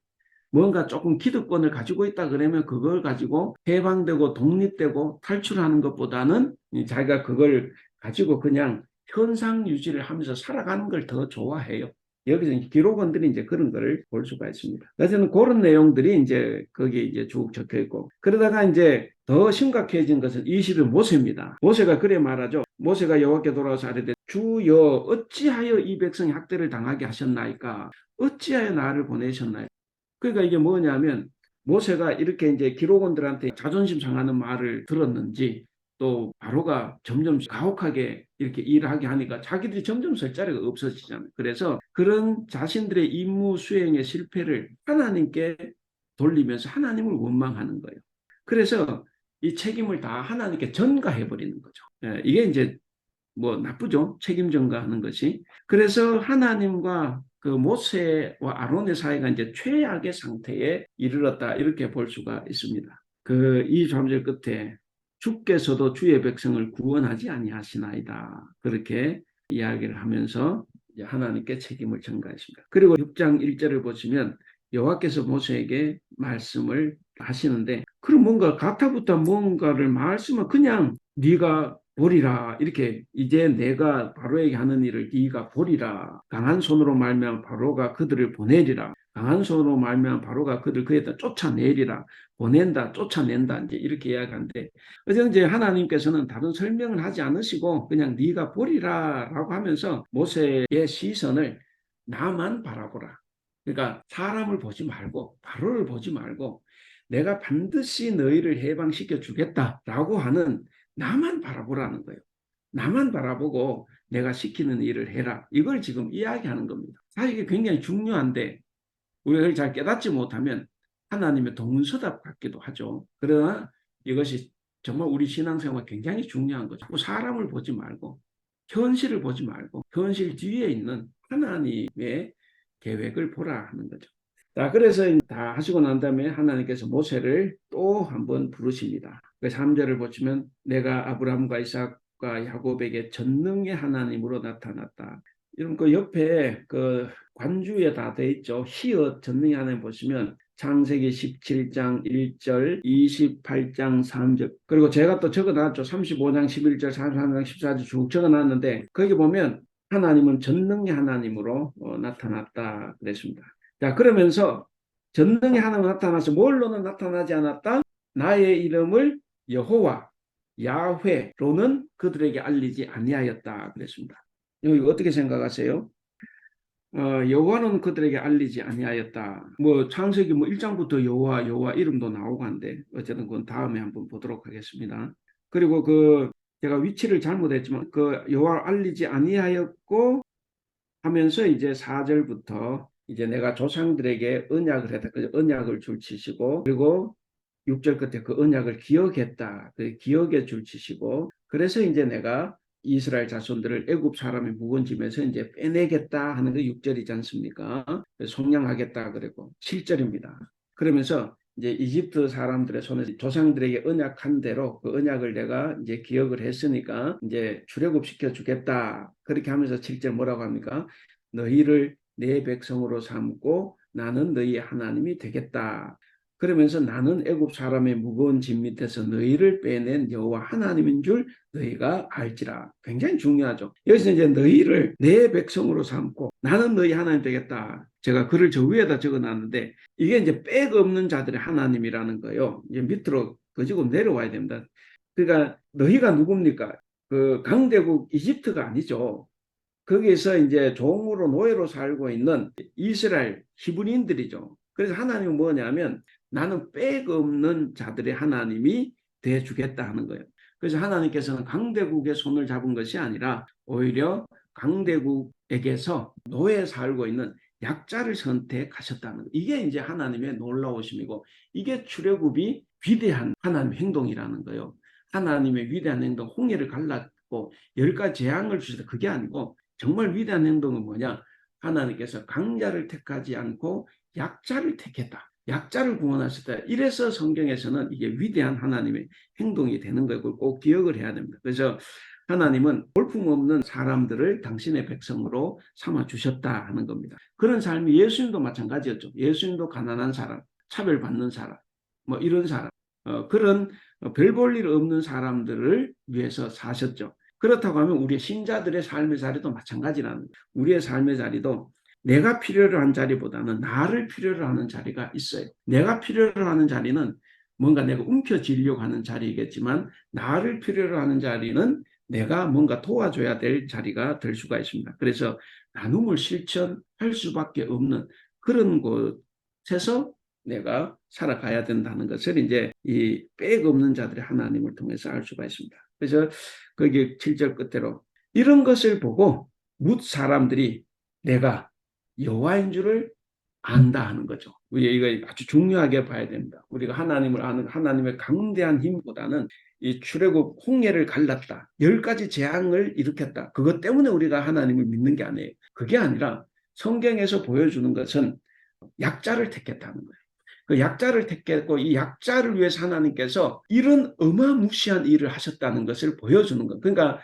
뭔가 조금 기득권을 가지고 있다 그러면 그걸 가지고 해방되고 독립되고 탈출하는 것보다는 자기가 그걸 가지고 그냥 현상 유지를 하면서 살아가는 걸 더 좋아해요. 여기서 기록원들이 이제 그런 거를 볼 수가 있습니다. 그래서 그런 내용들이 이제 거기에 이제 쭉 적혀 있고 그러다가 이제 더 심각해진 것은 20일 모세입니다. 모세가 그래 말하죠. 모세가 여호와께 돌아와서 아뢰되 주여 어찌하여 이 백성이 학대를 당하게 하셨나이까? 어찌하여 나를 보내셨나이까? 그러니까 이게 뭐냐면 모세가 이렇게 이제 기록원들한테 자존심 상하는 말을 들었는지 또 바로가 점점 가혹하게 이렇게 일을 하게 하니까 자기들이 점점 설 자리가 없어지잖아요. 그래서 그런 자신들의 임무 수행의 실패를 하나님께 돌리면서 하나님을 원망하는 거예요. 그래서 이 책임을 다 하나님께 전가해 버리는 거죠. 이게 이제 뭐 나쁘죠. 책임 전가하는 것이. 그래서 하나님과 그 모세와 아론의 사이가 이제 최악의 상태에 이르렀다 이렇게 볼 수가 있습니다. 그 23절 끝에 주께서도 주의 백성을 구원하지 아니하시나이다. 그렇게 이야기를 하면서 이제 하나님께 책임을 전가했습니다. 그리고 6장 1절을 보시면 여호와께서 모세에게 말씀을 하시는데 그럼 뭔가 가타부터 뭔가를 말씀을 그냥 네가 보리라 이렇게 이제 내가 바로에게 하는 일을 네가 보리라 강한 손으로 말미암아 바로가 그들을 보내리라 강한 손으로 말미암아 바로가 그에다 쫓아내리라 보낸다 쫓아낸다 이제 이렇게 이야기하는데 어쨌든 이제 하나님께서는 다른 설명을 하지 않으시고 그냥 네가 보리라라고 하면서 모세의 시선을 나만 바라보라. 그러니까 사람을 보지 말고 바로를 보지 말고 내가 반드시 너희를 해방시켜 주겠다라고 하는 나만 바라보라는 거예요. 나만 바라보고 내가 시키는 일을 해라. 이걸 지금 이야기하는 겁니다. 사실 이게 굉장히 중요한데 우리가 그걸 잘 깨닫지 못하면 하나님의 동문서답 같기도 하죠. 그러나 이것이 정말 우리 신앙생활 굉장히 중요한 거죠. 자꾸 사람을 보지 말고 현실을 보지 말고 현실 뒤에 있는 하나님의 계획을 보라 하는 거죠. 자, 그래서 다 하시고 난 다음에 하나님께서 모세를 또 한번 부르십니다. 그 3절을 보시면 내가 아브라함과 이삭과 야곱에게 전능의 하나님으로 나타났다. 이런 그 옆에 그 관주에 다 돼 있죠. 히읗 전능의 하나님 보시면 창세기 17장 1절, 28장 3절, 그리고 제가 또 적어놨죠. 35장 11절, 33장 14절 쭉 적어놨는데 거기 보면 하나님은 전능의 하나님으로 나타났다 그랬습니다. 자, 그러면서 전능의 하나님으로 나타나서 뭘로는 나타나지 않았다? 나의 이름을 여호와, 야훼로는 그들에게 알리지 아니하였다 그랬습니다. 이거 어떻게 생각하세요? 여호와는 그들에게 알리지 아니하였다. 뭐 창세기 뭐 1장부터 여호와 이름도 나오고 한데 어쨌든 그건 다음에 한번 보도록 하겠습니다. 그리고 제가 위치를 잘못했지만 여호와를 알리지 아니하였고 하면서 이제 4절부터 이제 내가 조상들에게 언약을 했다. 그 언약을 줄치시고, 그리고 6절 끝에 그 언약을 기억했다. 그 기억에 줄치시고, 그래서 이제 내가 이스라엘 자손들을 애굽 사람의 묵은짐에서 이제 빼내겠다 하는 게 6절이지 않습니까? 속량하겠다 그리고 7절입니다. 그러면서 이제 이집트 사람들의 손에서 조상들에게 언약한 대로 그 언약을 내가 이제 기억을 했으니까 이제 출애굽 시켜 주겠다. 그렇게 하면서 7절 뭐라고 합니까? 너희를 내 백성으로 삼고 나는 너희 하나님이 되겠다. 그러면서 나는 애굽 사람의 무거운 짐 밑에서 너희를 빼낸 여호와 하나님인 줄 너희가 알지라. 굉장히 중요하죠. 여기서 이제 너희를 내 백성으로 삼고 나는 너희 하나님 되겠다. 제가 글을 저 위에다 적어놨는데 이게 이제 백 없는 자들의 하나님이라는 거예요. 이제 밑으로 거지고 내려와야 됩니다. 그러니까 너희가 누굽니까? 그 강대국 이집트가 아니죠. 거기서 이제 종으로 노예로 살고 있는 이스라엘 히브리인들이죠. 그래서 하나님은 뭐냐면 나는 빽 없는 자들의 하나님이 돼 주겠다 하는 거예요. 그래서 하나님께서는 강대국의 손을 잡은 것이 아니라 오히려 강대국에게서 노예 살고 있는 약자를 선택하셨다는 거예요. 이게 이제 하나님의 놀라우심이고 이게 출애굽이 위대한 하나님 행동이라는 거예요. 하나님의 위대한 행동, 홍해를 갈랐고 10가지 재앙을 주셨다. 그게 아니고 정말 위대한 행동은 뭐냐? 하나님께서 강자를 택하지 않고 약자를 택했다. 약자를 구원하셨다. 이래서 성경에서는 이게 위대한 하나님의 행동이 되는 걸 꼭 기억을 해야 됩니다. 그래서 하나님은 볼품없는 사람들을 당신의 백성으로 삼아주셨다 하는 겁니다. 그런 삶이 예수님도 마찬가지였죠. 예수님도 가난한 사람, 차별받는 사람, 뭐 이런 사람, 그런 별 볼 일 없는 사람들을 위해서 사셨죠. 그렇다고 하면 우리 신자들의 삶의 자리도 마찬가지라는 거예요. 우리의 삶의 자리도 내가 필요로 한 자리보다는 나를 필요로 하는 자리가 있어요. 내가 필요로 하는 자리는 뭔가 내가 움켜쥐려고 하는 자리이겠지만 나를 필요로 하는 자리는 내가 뭔가 도와줘야 될 자리가 될 수가 있습니다. 그래서 나눔을 실천할 수밖에 없는 그런 곳에서 내가 살아가야 된다는 것을 이제 이 빽 없는 자들의 하나님을 통해서 알 수가 있습니다. 그래서 거기 7절 끝으로 이런 것을 보고 뭇 사람들이 내가 여호와인 줄을 안다 하는 거죠. 우리 이거 아주 중요하게 봐야 됩니다. 우리가 하나님을 아는 하나님의 강대한 힘보다는 이 출애굽 홍해를 갈랐다. 10가지 재앙을 일으켰다. 그것 때문에 우리가 하나님을 믿는 게 아니에요. 그게 아니라 성경에서 보여주는 것은 약자를 택했다는 거예요. 그 약자를 택했고 이 약자를 위해서 하나님께서 이런 어마무시한 일을 하셨다는 것을 보여주는 것. 그러니까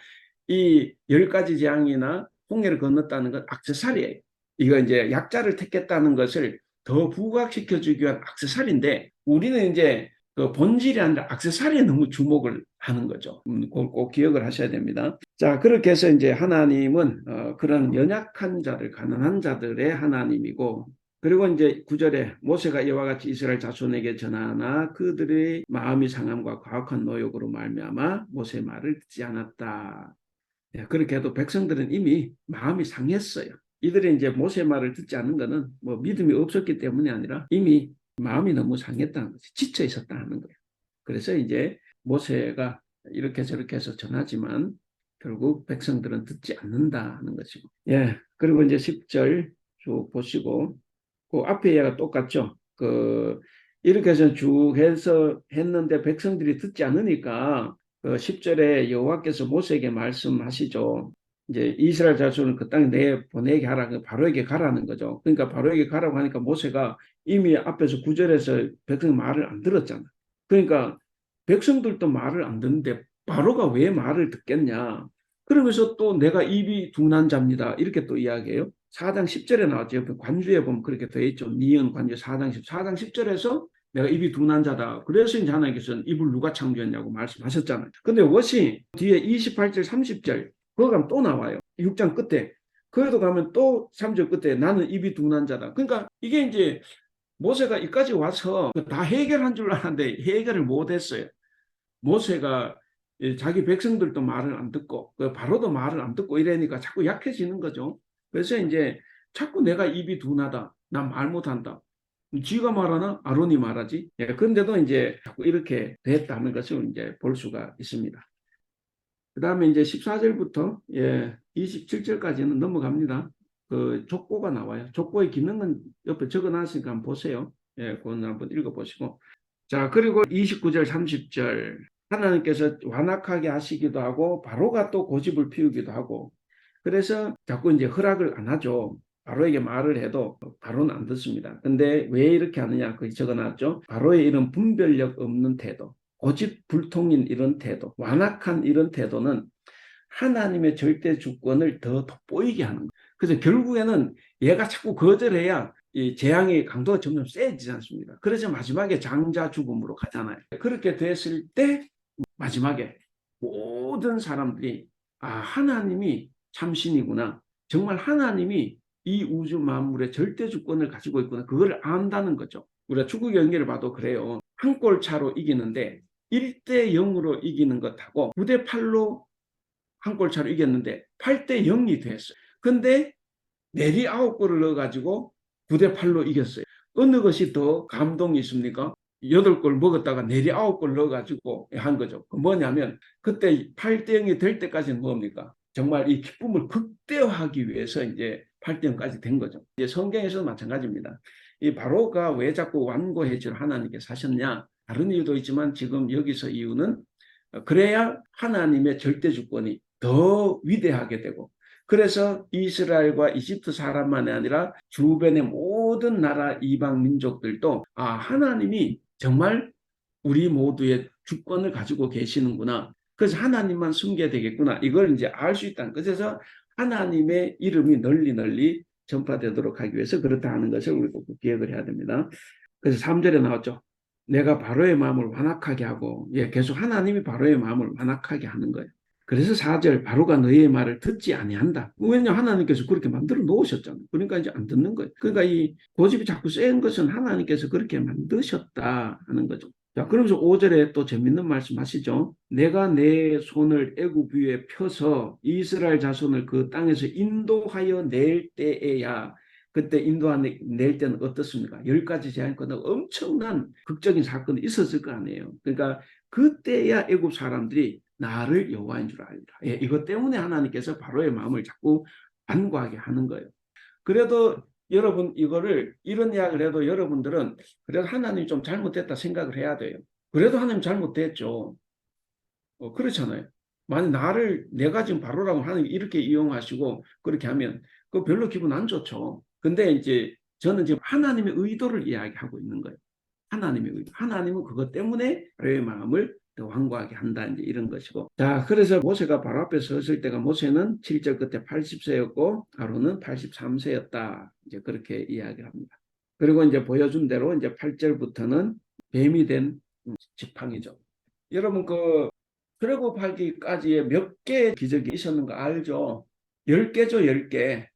이 10가지 재앙이나 홍해를 건넜다는 건 액세서리예요. 이거 이제 약자를 택했다는 것을 더 부각시켜 주기 위한 액세서리인데 우리는 이제 그 본질이 아니라 액세서리에 너무 주목을 하는 거죠. 꼭 기억을 하셔야 됩니다. 자, 그렇게 해서 이제 하나님은 그런 연약한 자들, 가난한 자들의 하나님이고 그리고 이제 9절에 모세가 이와 같이 이스라엘 자손에게 전하나 그들의 마음이 상함과 가혹한 노역으로 말미암아 모세의 말을 듣지 않았다. 그렇게 해도 백성들은 이미 마음이 상했어요. 이들이 이제 모세의 말을 듣지 않는 것은 뭐 믿음이 없었기 때문이 아니라 이미 마음이 너무 상했다는 거지. 지쳐 있었다는 거예요. 그래서 이제 모세가 이렇게 저렇게 해서 전하지만 결국 백성들은 듣지 않는다는 것이고. 예. 그리고 이제 10절 쭉 보시고 그 앞에 얘가 똑같죠. 이렇게 해서 쭉 해서 했는데 백성들이 듣지 않으니까 10절에 여호와께서 모세에게 말씀하시죠. 이제 이스라엘 자손을 그 땅에 내 보내게 하라. 바로에게 가라는 거죠. 그러니까 바로에게 가라고 하니까 모세가 이미 앞에서 9절에서 백성 말을 안 들었잖아. 그러니까 백성들도 말을 안 듣는데 바로가 왜 말을 듣겠냐. 그러면서 또 내가 입이 둔한 자입니다. 이렇게 또 이야기해요. 4장 10절에 나왔죠. 관주에 보면 그렇게 되어 있죠. 니은 관주 4장 10절에서 내가 입이 둔한 자다. 그래서 이제 하나님께서는 입을 누가 창조했냐고 말씀하셨잖아요. 근데 뭣이 뒤에 28절 30절 그거 가면 또 나와요. 6장 끝에. 그래도 가면 또 3절 끝에 나는 입이 둔한 자다. 그러니까 이게 이제 모세가 여기까지 와서 다 해결한 줄 알았는데 해결을 못했어요. 모세가 자기 백성들도 말을 안 듣고 바로도 말을 안 듣고 이러니까 자꾸 약해지는 거죠. 그래서 이제 자꾸 내가 입이 둔하다. 난 말 못한다. 지가 말하나? 아론이 말하지. 예, 그런데도 이제 자꾸 이렇게 됐다는 것을 이제 볼 수가 있습니다. 그 다음에 이제 14절부터 27절까지는 넘어갑니다. 그 족보가 나와요. 족보의 기능은 옆에 적어놨으니까 한번 보세요. 예, 그건 한번 읽어보시고. 자, 그리고 29절, 30절. 하나님께서 완악하게 하시기도 하고, 바로가 또 고집을 피우기도 하고, 그래서 자꾸 이제 허락을 안 하죠. 바로에게 말을 해도 바로는 안 듣습니다. 근데 왜 이렇게 하느냐? 거기 적어놨죠. 바로의 이런 분별력 없는 태도, 고집불통인 이런 태도, 완악한 이런 태도는 하나님의 절대 주권을 더 돋보이게 하는 거예요. 그래서 결국에는 얘가 자꾸 거절해야 이 재앙의 강도가 점점 세지지 않습니까? 그래서 마지막에 장자 죽음으로 가잖아요. 그렇게 됐을 때 마지막에 모든 사람들이 하나님이 참신이구나. 정말 하나님이 이 우주 만물의 절대 주권을 가지고 있구나. 그걸 안다는 거죠. 우리가 축구 경기를 봐도 그래요. 한 골 차로 이기는데 1대 0으로 이기는 것하고 9대 8로 한 골 차로 이겼는데 8대 0이 됐어요. 근데 내리 9골을 넣어가지고 9대 8로 이겼어요. 어느 것이 더 감동이 있습니까? 8골 먹었다가 내리 9골 넣어가지고 한 거죠. 뭐냐면 그때 8대 0이 될 때까지는 뭡니까? 정말 이 기쁨을 극대화하기 위해서 이제 8대 0까지 된 거죠. 이제 성경에서도 마찬가지입니다. 이 바로가 왜 자꾸 완고해질 하나님께서 하셨냐? 다른 이유도 있지만 지금 여기서 이유는 그래야 하나님의 절대 주권이 더 위대하게 되고 그래서 이스라엘과 이집트 사람만이 아니라 주변의 모든 나라 이방 민족들도 하나님이 정말 우리 모두의 주권을 가지고 계시는구나. 그래서 하나님만 숨겨야 되겠구나. 이걸 이제 알 수 있다는 것. 그래서 하나님의 이름이 널리 널리 전파되도록 하기 위해서 그렇다 하는 것을 우리가 기억을 해야 됩니다. 그래서 3절에 나왔죠. 내가 바로의 마음을 완악하게 하고 계속 하나님이 바로의 마음을 완악하게 하는 거예요. 그래서 4절 바로가 너희의 말을 듣지 아니한다. 왜냐 하나님께서 그렇게 만들어 놓으셨잖아요. 그러니까 이제 안 듣는 거예요. 그러니까 이 고집이 자꾸 센 것은 하나님께서 그렇게 만드셨다 하는 거죠. 자, 그러면서 5절에 또 재밌는 말씀 하시죠. 내가 내 손을 애굽 위에 펴서 이스라엘 자손을 그 땅에서 인도하여 낼 때에야 그때 인도낼 때는 어떻습니까? 10가지 제한이 끝나고 엄청난 극적인 사건이 있었을 거 아니에요. 그러니까 그때야 애굽 사람들이 나를 여호와인 줄 알리라. 이것 때문에 하나님께서 바로의 마음을 자꾸 간과하게 하는 거예요. 그래도 여러분 이거를 이런 이야기를 해도 여러분들은 그래도 하나님이 좀 잘못됐다 생각을 해야 돼요. 그래도 하나님 잘못됐죠. 그렇잖아요. 만약 내가 지금 바로라고 하나님 이렇게 이용하시고 그렇게 하면 그 별로 기분 안 좋죠. 근데 이제 저는 지금 하나님의 의도를 이야기하고 있는 거예요. 하나님의 의도. 하나님은 그것 때문에 바로의 마음을 더 완고하게 한다 이제 이런 것이고. 자, 그래서 모세가 바로 앞에 섰을 때가 모세는 7절 끝에 80세였고 아론은 83세였다. 이제 그렇게 이야기를 합니다. 그리고 이제 보여준 대로 이제 8절부터는 뱀이 된 지팡이죠. 여러분 출애굽하기까지의 몇 개의 기적이 있었는 거 알죠? 10개죠, 10개.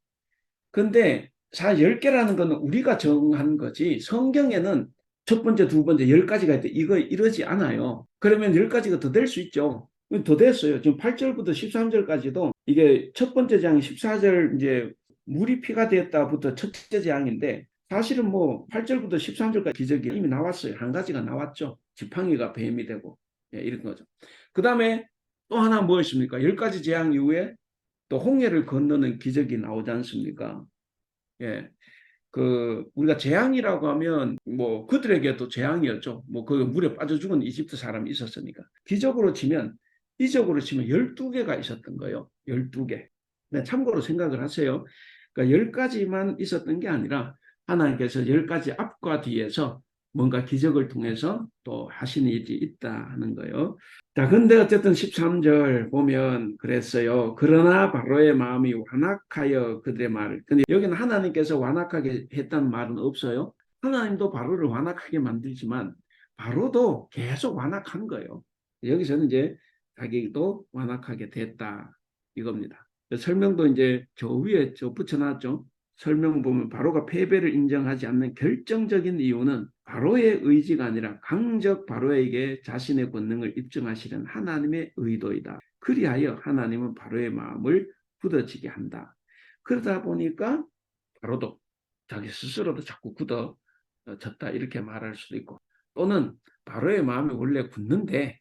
근데 사실 10개라는 거는 우리가 정한 거지 성경에는 첫 번째, 두 번째, 10가지가 있대. 이거 이러지 않아요. 그러면 10가지가 더 될 수 있죠. 더 됐어요. 지금 8절부터 13절까지도 이게 첫 번째 장 14절 이제 물이 피가 되었다부터 첫째 재앙인데 사실은 뭐 8절부터 13절까지 기적이 이미 나왔어요. 한 가지가 나왔죠. 지팡이가 뱀이 되고 이런 거죠. 그 다음에 또 하나 무엇입니까? 10가지 재앙 이후에 또 홍해를 건너는 기적이 나오지 않습니까? 예. 우리가 재앙이라고 하면 뭐 그들에게도 재앙이었죠. 뭐 그 물에 빠져 죽은 이집트 사람이 있었으니까. 이적으로 치면 12개가 있었던 거예요. 12개. 참고로 생각을 하세요. 그러니까 10가지만 있었던 게 아니라 하나님께서 10가지 앞과 뒤에서 뭔가 기적을 통해서 또 하시는 일이 있다 하는 거예요. 자, 근데 어쨌든 13절 보면 그랬어요. 그러나 바로의 마음이 완악하여 그들의 말을. 근데 여기는 하나님께서 완악하게 했다는 말은 없어요. 하나님도 바로를 완악하게 만들지만 바로도 계속 완악한 거예요. 여기서는 이제 자기도 완악하게 됐다 이겁니다. 설명도 이제 저 위에 붙여놨죠. 설명 보면 바로가 패배를 인정하지 않는 결정적인 이유는 바로의 의지가 아니라 강적 바로에게 자신의 권능을 입증하시는 하나님의 의도이다. 그리하여 하나님은 바로의 마음을 굳어지게 한다. 그러다 보니까 바로도 자기 스스로도 자꾸 굳어 졌다 이렇게 말할 수도 있고, 또는 바로의 마음이 원래 굳는데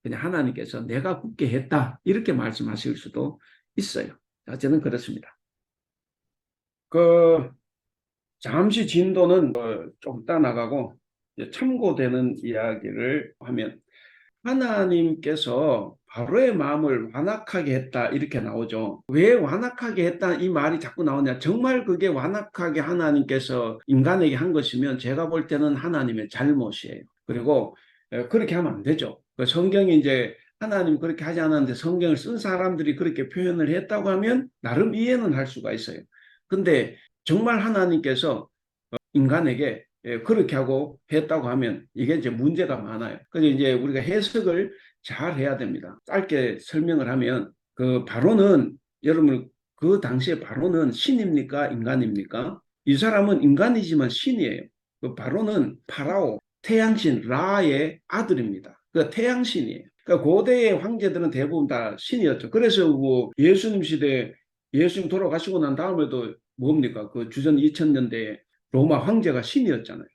그냥 하나님께서 내가 굳게 했다 이렇게 말씀하실 수도 있어요. 저는 그렇습니다. 그 잠시 진도는 좀 따나가고 참고되는 이야기를 하면, 하나님께서 바로의 마음을 완악하게 했다 이렇게 나오죠. 왜 완악하게 했다 이 말이 자꾸 나오냐? 정말 그게 완악하게 하나님께서 인간에게 한 것이면 제가 볼 때는 하나님의 잘못이에요. 그리고 그렇게 하면 안 되죠. 그 성경이 이제 하나님 그렇게 하지 않았는데 성경을 쓴 사람들이 그렇게 표현을 했다고 하면 나름 이해는 할 수가 있어요. 근데 정말 하나님께서 인간에게 그렇게 하고 했다고 하면 이게 이제 문제가 많아요. 그래서 이제 우리가 해석을 잘 해야 됩니다. 짧게 설명을 하면, 그 바로는, 여러분 그 당시에 바로는 신입니까 인간입니까? 이 사람은 인간이지만 신이에요. 그 바로는 파라오 태양신 라의 아들입니다. 그 태양신이에요. 그러니까 고대의 황제들은 대부분 다 신이었죠. 그래서 뭐 예수님 시대, 예수님 돌아가시고 난 다음에도 뭡니까? 그 주전 2000년대에 로마 황제가 신이었잖아요.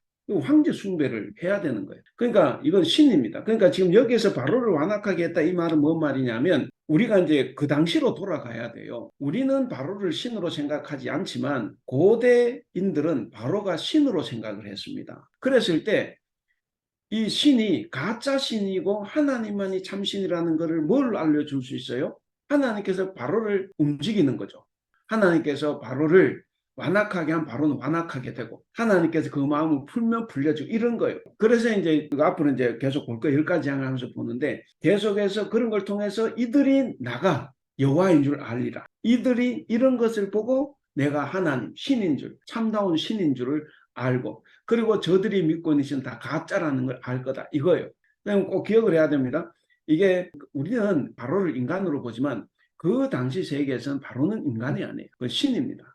황제 숭배를 해야 되는 거예요. 그러니까 이건 신입니다. 그러니까 지금 여기에서 바로를 완악하게 했다 이 말은 뭔 말이냐면, 우리가 이제 그 당시로 돌아가야 돼요. 우리는 바로를 신으로 생각하지 않지만 고대인들은 바로가 신으로 생각을 했습니다. 그랬을 때 이 신이 가짜 신이고 하나님만이 참신이라는 것을 뭘 알려줄 수 있어요? 하나님께서 바로를 움직이는 거죠. 하나님께서 바로를 완악하게 한 바로는 완악하게 되고, 하나님께서 그 마음을 풀면 풀려지고 이런 거예요. 그래서 이제 앞으로 이제 계속 볼 거예요. 10가지 항을 하면서 보는데, 계속해서 그런 걸 통해서 이들이 나가 여호와인 줄 알리라. 이들이 이런 것을 보고 내가 하나님 신인 줄, 참다운 신인 줄을 알고, 그리고 저들이 믿고 있는 신은 다 가짜라는 걸 알 거다 이거예요. 꼭 기억을 해야 됩니다. 이게 우리는 바로를 인간으로 보지만 그 당시 세계에서는 바로는 인간이 아니에요. 그건 신입니다.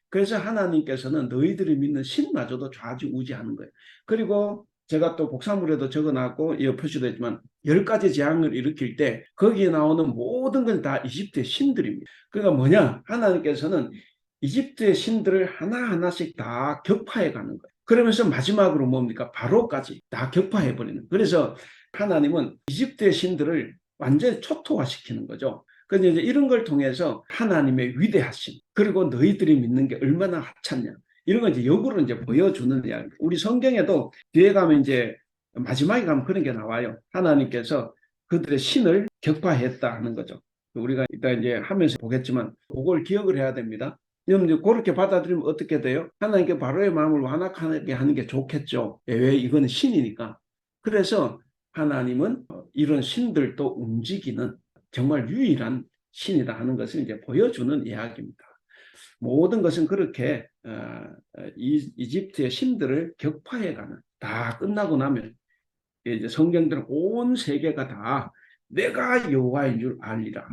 그래서 하나님께서는 너희들이 믿는 신마저도 좌지우지하는 거예요. 그리고 제가 또 복사물에도 적어놨고 표시도 했지만 10가지 재앙을 일으킬 때 거기에 나오는 모든 건 다 이집트의 신들입니다. 그러니까 뭐냐? 하나님께서는 이집트의 신들을 하나하나씩 다 격파해 가는 거예요. 그러면서 마지막으로 뭡니까? 바로까지 다 격파해 버리는. 그래서 하나님은 이집트의 신들을 완전히 초토화시키는 거죠. 그래서 이제 이런 걸 통해서 하나님의 위대하심, 그리고 너희들이 믿는 게 얼마나 하찮냐, 이런 걸 이제 역으로 이제 보여주는 이야기. 우리 성경에도 뒤에 가면 이제 마지막에 가면 그런 게 나와요. 하나님께서 그들의 신을 격파했다 하는 거죠. 우리가 이따 이제 하면서 보겠지만 그걸 기억을 해야 됩니다. 여러분 그렇게 받아들이면 어떻게 돼요? 하나님께 바로의 마음을 완악하게 하는 게 좋겠죠. 왜? 이거는 신이니까. 그래서 하나님은 이런 신들도 움직이는 정말 유일한 신이다 하는 것을 이제 보여주는 이야기입니다. 모든 것은 그렇게 이집트의 신들을 격파해가는, 다 끝나고 나면 이제 성경들은 온 세계가 다 내가 여호와인 줄 알리라.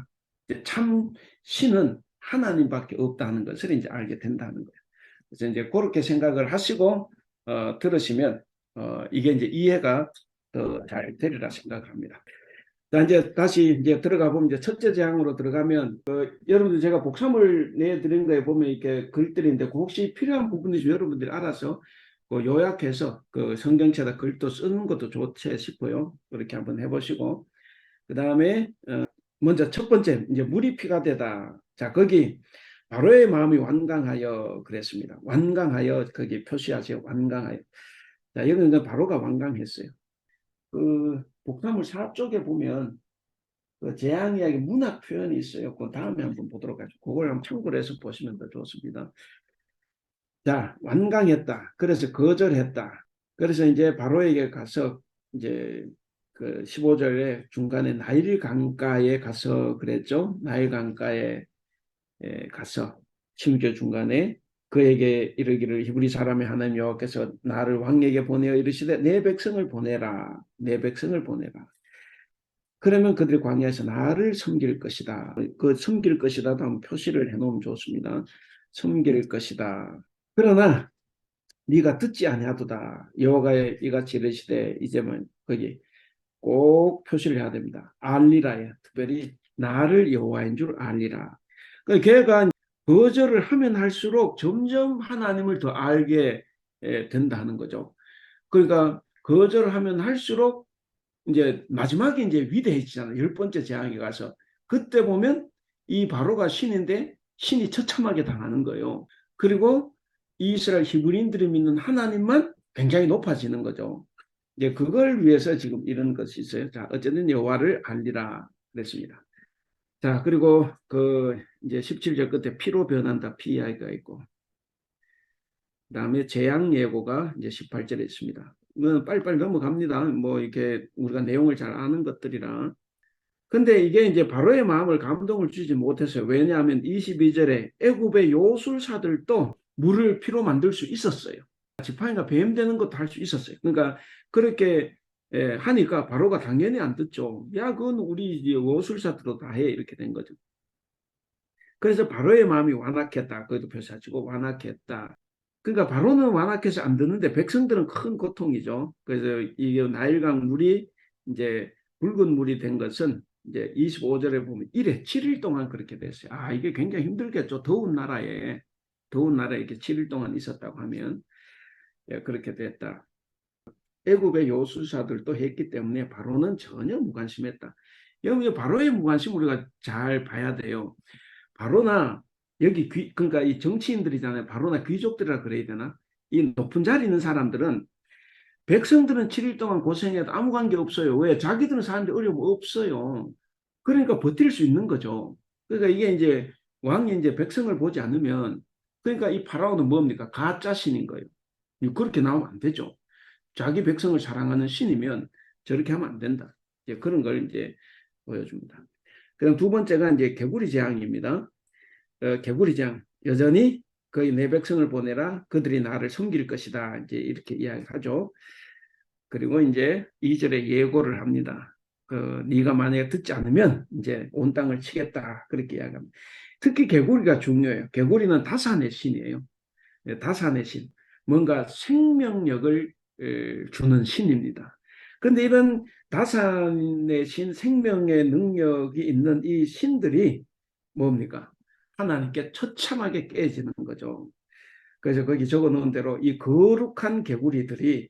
참 신은 하나님밖에 없다는 것을 이제 알게 된다는 거예요. 그래서 이제 그렇게 생각을 하시고 들으시면 이게 이제 이해가 더 잘 되리라 생각합니다. 자, 이제 다시 이제 들어가 보면 이제 첫째 재앙으로 들어가면 여러분들 제가 복사물 내드린 거에 보면 이렇게 글들인데 혹시 필요한 부분이 좀 여러분들이 알아서 요약해서 그 성경책에다 글도 쓰는 것도 좋지 싶어요. 그렇게 한번 해보시고, 그 다음에 먼저 첫 번째 이제 물이 피가 되다. 자, 거기 바로의 마음이 완강하여 그랬습니다. 완강하여 거기 표시하세요. 완강하여. 자, 여기는 바로가 완강했어요. 그 복사물 4쪽에 보면 그 재앙 이야기 문학 표현이 있어요. 그 다음에 한번 보도록 하죠. 그걸 한번 참고를 해서 보시면 더 좋습니다. 자, 완강했다. 그래서 거절했다. 그래서 이제 바로에게 가서 이제 그 15절에 중간에 나일 강가에 가서 그랬죠. 나일 강가에 가서 16절 중간에 그에게 이르기를 히브리 사람의 하나님 여호와께서 나를 왕에게 보내어 이르시되 내 백성을 보내라. 내 백성을 보내라. 그러면 그들이 광야에서 나를 섬길 것이다. 그 섬길 것이다도 한번 표시를 해놓으면 좋습니다. 섬길 것이다. 그러나 네가 듣지 아니하도다. 여호와가 이같이 이르시되, 이제는 거기 꼭 표시를 해야 됩니다. 알리라에 특별히 나를 여호와인 줄 알리라. 걔가 거절을 하면 할수록 점점 하나님을 더 알게 된다는 거죠. 그러니까 거절하면 할수록 이제 마지막에 이제 위대해지잖아요. 열 번째 재앙에 가서. 그때 보면 이 바로가 신인데 신이 처참하게 당하는 거예요. 그리고 이스라엘 히브리인들이 믿는 하나님만 굉장히 높아지는 거죠. 이제 그걸 위해서 지금 이런 것이 있어요. 자, 어쨌든 여호와를 알리라 그랬습니다. 자, 그리고 그 이제 17절 끝에 피로 변한다 PI가 있고, 그다음에 재앙 예고가 이제 18절에 있습니다. 이건 빨리빨리 넘어갑니다. 뭐 이렇게 우리가 내용을 잘 아는 것들이라. 근데 이게 이제 바로의 마음을 감동을 주지 못했어요. 왜냐하면 22절에 애굽의 요술사들도 물을 피로 만들 수 있었어요. 지팡이가 뱀 되는 것도 할 수 있었어요. 그러니까 그렇게 하니까 바로가 당연히 안 듣죠. 야, 그건 우리 요술사들도 다 해. 이렇게 된 거죠. 그래서 바로의 마음이 완악했다. 거기도 표시하시고 완악했다. 그러니까 바로는 완악해서 안 듣는데 백성들은 큰 고통이죠. 그래서 이게 나일강 물이 이제 붉은 물이 된 것은 이제 25절에 보면 1회 7일 동안 그렇게 됐어요. 아, 이게 굉장히 힘들겠죠. 더운 나라에 이렇게 7일 동안 있었다고 하면 그렇게 됐다. 애굽의 요술사들도 했기 때문에 바로는 전혀 무관심했다. 여기 바로의 무관심 우리가 잘 봐야 돼요. 바로나 여기 그러니까 이 정치인들이잖아요. 바로나 귀족들이라 그래야 되나? 이 높은 자리 있는 사람들은 백성들은 7일 동안 고생해도 아무 관계 없어요. 왜? 자기들은 사는데 어려움 없어요. 그러니까 버틸 수 있는 거죠. 그러니까 이게 이제 왕이 이제 백성을 보지 않으면 그러니까 이 파라오는 뭡니까? 가짜 신인 거예요. 그렇게 나오면 안 되죠. 자기 백성을 사랑하는 신이면 저렇게 하면 안 된다. 이제 그런 걸 이제 보여줍니다. 그럼 두 번째가 이제 개구리 재앙입니다. 개구리 재앙. 여전히 거의 내 백성을 보내라. 그들이 나를 섬길 것이다. 이제 이렇게 이야기하죠. 그리고 이제 2절에 예고를 합니다. 네가 만약에 듣지 않으면 이제 온 땅을 치겠다. 그렇게 이야기합니다. 특히 개구리가 중요해요. 개구리는 다산의 신이에요. 다산의 신. 뭔가 생명력을 주는 신입니다. 그런데 이런 다산의 신, 생명의 능력이 있는 이 신들이 뭡니까? 하나님께 처참하게 깨지는 거죠. 그래서 거기 적어 놓은 대로 이 거룩한 개구리들이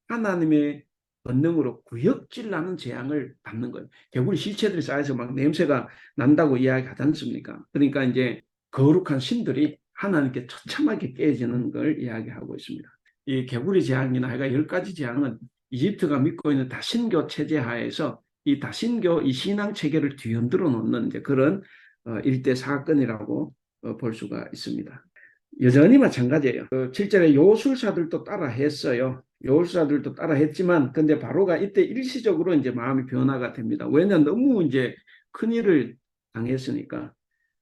하나님의 권능으로 구역질 나는 재앙을 받는 거예요. 개구리 실체들이 쌓여서 막 냄새가 난다고 이야기하지 않습니까? 그러니까 이제 거룩한 신들이 하나님께 처참하게 깨지는 걸 이야기하고 있습니다. 이 개구리 재앙이나 하여가 10가지 재앙은 이집트가 믿고 있는 다신교 체제 하에서 이 다신교 이 신앙 체계를 뒤흔들어 놓는 이제 그런 일대 사건이라고 볼 수가 있습니다. 여전히 마찬가지예요. 7절에 요술사들도 따라 했어요. 요술사들도 따라 했지만, 근데 바로가 이때 일시적으로 이제 마음이 변화가 됩니다. 왜냐면 너무 이제 큰일을 당했으니까.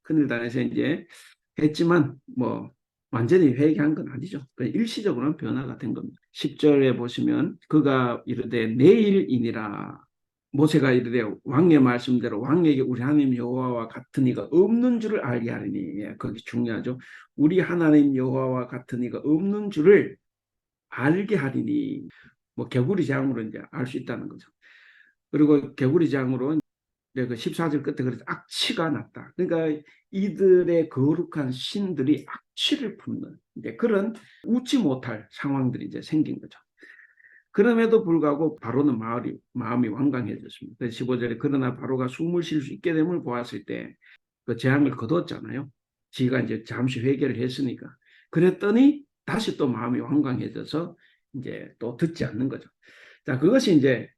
큰일 당해서 이제 했지만, 뭐, 완전히 회개한 건 아니죠. 일시적으로는 변화가 된 겁니다. 10절에 보시면, 그가 이르되 내일이니라. 모세가 이르되 왕의 말씀대로 왕에게 우리 하나님 여호와와 같은 이가 없는 줄을 알게 하리니. 예, 거기 중요하죠. 우리 하나님 여호와와 같은 이가 없는 줄을 알게 하리니. 뭐 개구리 재앙으로 이제 알 수 있다는 거죠. 그리고 개구리 재앙으로 그 14절 끝에 그래서 악취가 났다. 그러니까 이들의 거룩한 신들이 악취를 품는 이제 그런 웃지 못할 상황들이 이제 생긴 거죠. 그럼에도 불구하고 바로는 마음이 완강해졌습니다. 15절에 그러나 바로가 숨을 쉴 수 있게 됨을 보았을 때 그 재앙을 거뒀잖아요. 지가 이제 잠시 회개를 했으니까. 그랬더니 다시 또 마음이 완강해져서 이제 또 듣지 않는 거죠. 자, 그것이 이제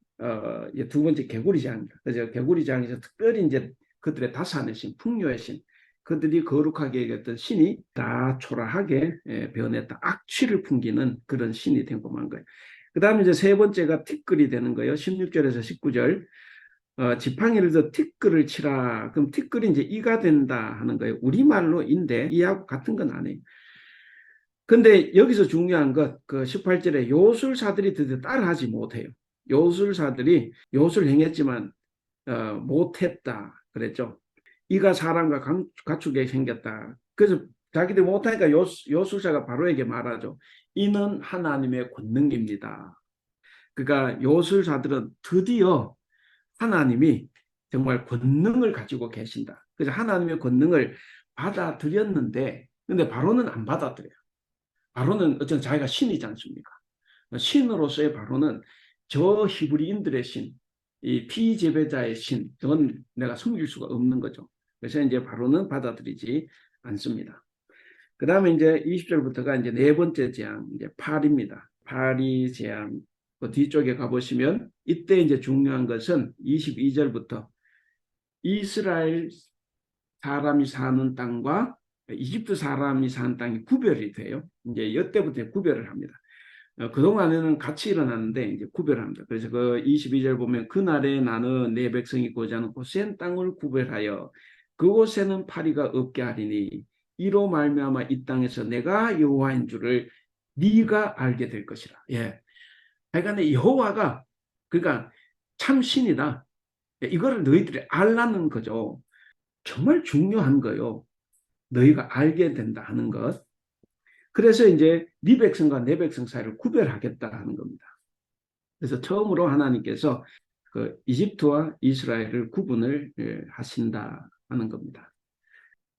두 번째 개구리 재앙입니다. 그래서 개구리 재앙에서 특별히 이제 그들의 다산의 신, 풍요의 신, 그들이 거룩하게 여겼던 신이 다 초라하게 변했다. 악취를 풍기는 그런 신이 된 것만 거예요. 그 다음에 이제 세 번째가 티끌이 되는 거예요. 16절에서 19절. 지팡이를 더 티끌을 치라. 그럼 티끌이 이제 이가 된다 하는 거예요. 우리말로인데 이하고 같은 건 아니에요. 근데 여기서 중요한 것, 그 18절에 요술사들이 드디어 따라하지 못해요. 요술사들이 요술 행했지만 못했다 그랬죠. 이가 사람과 가축에 생겼다. 그래서 자기들 못하니까 요술사가 바로에게 말하죠. 이는 하나님의 권능입니다. 그러니까 요술사들은 드디어 하나님이 정말 권능을 가지고 계신다. 그래서 하나님의 권능을 받아들였는데, 근데 바로는 안 받아들여요. 바로는 어쨌든 자기가 신이지 않습니까? 신으로서의 바로는 저 히브리인들의 신, 이 피제배자의 신, 그건 내가 섬길 수가 없는 거죠. 그래서 이제 바로는 받아들이지 않습니다. 그 다음에 이제 20절부터가 이제 네 번째 재앙, 이제 팔입니다. 팔이 재앙. 그 뒤쪽에 가보시면 이때 이제 중요한 것은 22절부터 이스라엘 사람이 사는 땅과 이집트 사람이 사는 땅이 구별이 돼요. 이제 이때부터 구별을 합니다. 그동안에는 같이 일어났는데 이제 구별합니다. 그래서 그 22절 보면 그날에 나는 내 백성이 고지하는 고센 땅을 구별하여 그곳에는 파리가 없게 하리니 이로 말미암아 이 땅에서 내가 여호와인 줄을 네가 알게 될 것이라. 예. 그러니까 여호와가 그러니까 참 신이다. 이거를 너희들이 알라는 거죠. 정말 중요한 거요. 너희가 알게 된다 하는 것. 그래서 이제 네 백성과 내 백성 사이를 구별하겠다 하는 겁니다. 그래서 처음으로 하나님께서 그 이집트와 이스라엘을 구분을 하신다 하는 겁니다.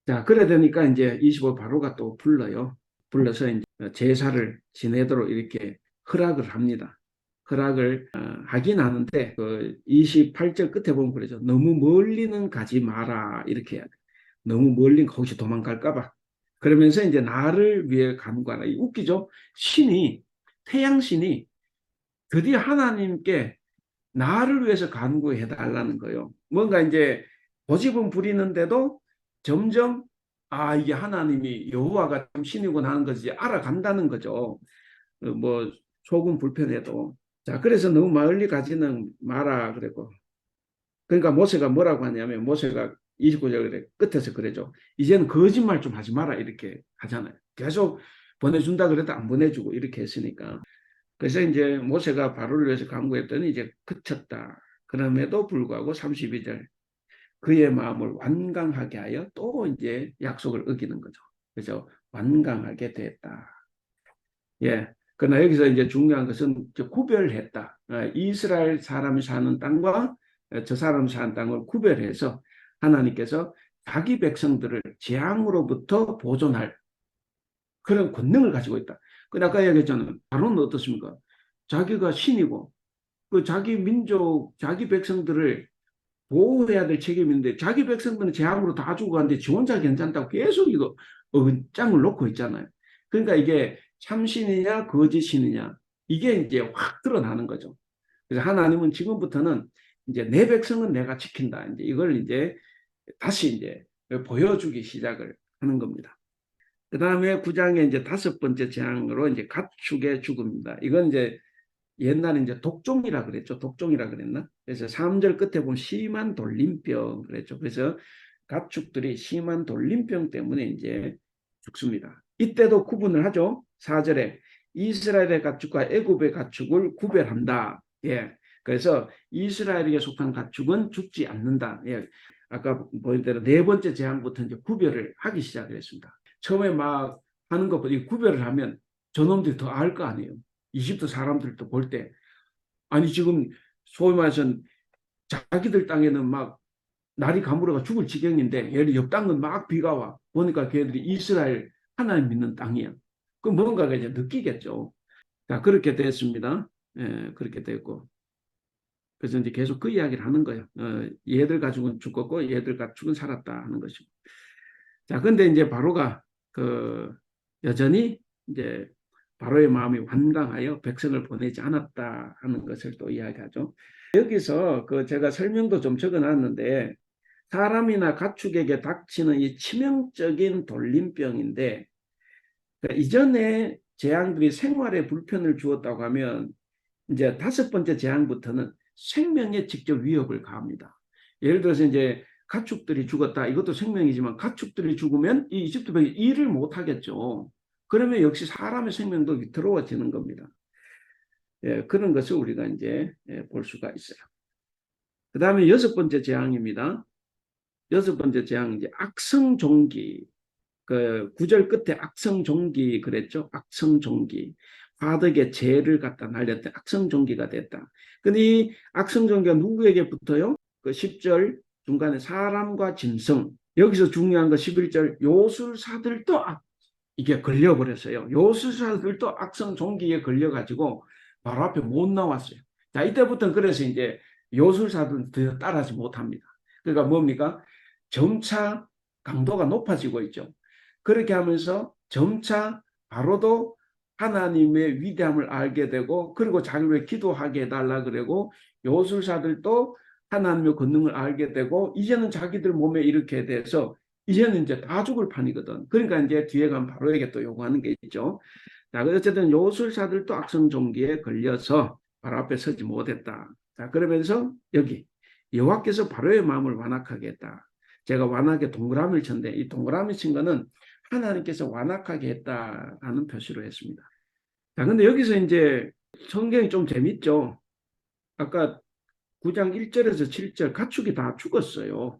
자, 그래 되니까 이제 25 바로가 또 불러요. 불러서 이제 제사를 지내도록 이렇게 허락을 합니다. 허락을 하긴 하는데 그 28절 끝에 보면 그러죠. 너무 멀리는 가지 마라 이렇게 해야 돼. 너무 멀리 혹시 도망갈까 봐. 그러면서 이제 나를 위해 간구하라. 웃기죠? 신이 태양신이 드디어 하나님께 나를 위해서 간구해 달라는 거예요. 뭔가 이제 고집은 부리는데도 점점 이게 하나님이 여호와가 참 신이구나 하는 것이 알아간다는 거죠. 뭐 속은 불편해도. 자, 그래서 너무 멀리 가지는 마라 그랬고. 그러니까 모세가 뭐라고 하냐면 모세가 29절 끝에서 그러죠. 이제는 거짓말 좀 하지 마라 이렇게 하잖아요. 계속 보내준다 그래도 안 보내주고 이렇게 했으니까. 그래서 이제 모세가 바로를 위해서 간구했더니 이제 그쳤다. 그럼에도 불구하고 32절 그의 마음을 완강하게 하여 또 이제 약속을 어기는 거죠. 그래서 완강하게 됐다. 예. 그러나 여기서 이제 중요한 것은 구별했다. 이스라엘 사람이 사는 땅과 저 사람이 사는 땅을 구별해서 하나님께서 자기 백성들을 재앙으로부터 보존할 그런 권능을 가지고 있다. 그 아까 얘기했잖아요. 바로는 어떻습니까? 자기가 신이고 그 자기 민족, 자기 백성들을 보호해야 될 책임인데 자기 백성들은 재앙으로 다 죽어가는데 지 혼자 괜찮다고 계속 이거 짱을 놓고 있잖아요. 그러니까 이게 참신이냐 거짓신이냐 이게 이제 확 드러나는 거죠. 그래서 하나님은 지금부터는 이제 내 백성은 내가 지킨다. 이제 이걸 이제 다시 이제 보여주기 시작을 하는 겁니다. 그 다음에 9장의 이제 다섯 번째 재앙으로 이제 가축의 죽음입니다. 이건 이제 옛날에 이제 독종이라 그랬죠. 독종이라 그랬나? 그래서 3절 끝에 보면 심한 돌림병 그랬죠. 그래서 가축들이 심한 돌림병 때문에 이제 죽습니다. 이때도 구분을 하죠. 4절에 이스라엘의 가축과 애굽의 가축을 구별한다. 예. 그래서 이스라엘에게 속한 가축은 죽지 않는다. 예. 아까 보인 대로 네 번째 재앙부터 이제 구별을 하기 시작했습니다. 처음에 막 하는 것보다 구별을 하면 저놈들이 더 알 거 아니에요. 이집트 사람들도 볼 때 아니 지금 소위 말해서 자기들 땅에는 막 날이 가물어가 죽을 지경인데 얘를 옆 땅은 막 비가 와 보니까 걔들이 이스라엘 하나님 믿는 땅이야. 그럼 뭔가가 이제 느끼겠죠. 자, 그렇게 됐습니다. 예, 그렇게 됐고 그래서 이제 계속 그 이야기를 하는 거예요. 얘들 가축은 죽었고 얘들 가축은 살았다 하는 것이고. 자, 근데 이제 바로가 그 여전히 이제 바로의 마음이 완강하여 백성을 보내지 않았다 하는 것을 또 이야기하죠. 여기서 그 제가 설명도 좀 적어놨는데 사람이나 가축에게 닥치는 이 치명적인 돌림병인데 그러니까 이전에 재앙들이 생활에 불편을 주었다고 하면 이제 다섯 번째 재앙부터는 생명에 직접 위협을 가합니다. 예를 들어서 이제 가축들이 죽었다. 이것도 생명이지만 가축들이 죽으면 이 이집트 백이 일을 못 하겠죠. 그러면 역시 사람의 생명도 위태로워지는 겁니다. 예, 그런 것을 우리가 이제 볼 수가 있어요. 그 다음에 여섯 번째 재앙입니다. 여섯 번째 재앙 이제 악성종기. 그 구절 끝에 악성종기 그랬죠. 악성종기. 화덕에 재를 갖다 날렸다. 악성종기가 됐다. 근데 이 악성종기가 누구에게 붙어요? 그 10절 중간에 사람과 짐승. 여기서 중요한 거 11절 요술사들도 이게 걸려버렸어요. 요술사들도 악성종기에 걸려가지고 바로 앞에 못 나왔어요. 자, 이때부터는 그래서 이제 요술사들은 더 따라하지 못합니다. 그러니까 뭡니까? 점차 강도가 높아지고 있죠. 그렇게 하면서 점차 바로도 하나님의 위대함을 알게 되고, 그리고 자기를 기도하게 해달라 그러고, 요술사들도 하나님의 권능을 알게 되고, 이제는 자기들 몸에 이렇게 돼서 이제는 이제 다 죽을 판이거든. 그러니까 이제 뒤에 가면 바로에게 또 요구하는 게 있죠. 자, 어쨌든 요술사들도 악성종기에 걸려서 바로 앞에 서지 못했다. 자, 그러면서 여기 여호와께서 바로의 마음을 완악하게 했다. 제가 완악하게 동그라미를 쳤는데, 이 동그라미 친 거는 하나님께서 완악하게 했다라는 표시로 했습니다. 자, 근데 여기서 이제 성경이 좀 재밌죠. 아까 9장 1절에서 7절 가축이 다 죽었어요.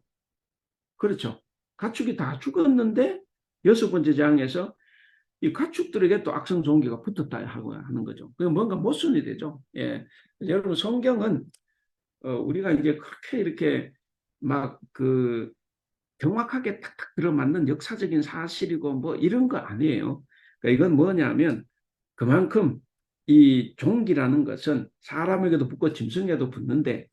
그렇죠. 가축이 다 죽었는데 여섯 번째 장에서 이 가축들에게 또 악성 종기가 붙었다 하고 하는 거죠. 그 뭔가 모순이 되죠. 예. 여러분 성경은 우리가 이제 그렇게 이렇게 막 그 정확하게 탁탁 들어맞는 역사적인 사실이고 뭐 이런 거 아니에요. 그러니까 이건 뭐냐면 그만큼 이 종기라는 것은 사람에게도 붙고 짐승에도 붙는데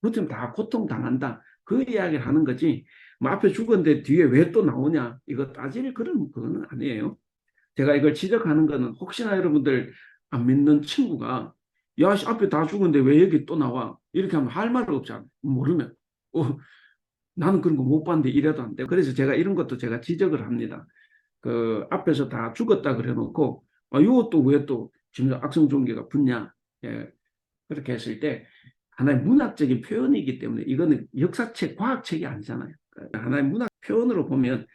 붙으면 다 고통당한다. 그 이야기를 하는 거지. 뭐 앞에 죽었는데 뒤에 왜 또 나오냐. 이거 따질 그런 그거는 아니에요. 제가 이걸 지적하는 거는 혹시나 여러분들 안 믿는 친구가 야, 앞에 다 죽었는데 왜 여기 또 나와? 이렇게 하면 할 말 없잖아. 모르면. 나는 그런 거 못 봤는데 이래도 안 돼. 그래서 제가 이런 것도 제가 지적을 합니다. 그 앞에서 다 죽었다 그래 놓고 이것도 왜 또 지금 악성 종기가 붙냐? 예, 그렇게 했을 때 하나의 문학적인 표현이기 때문에 이거는 역사책, 과학책이 아니잖아요. 그러니까 하나의 문학 표현으로 보면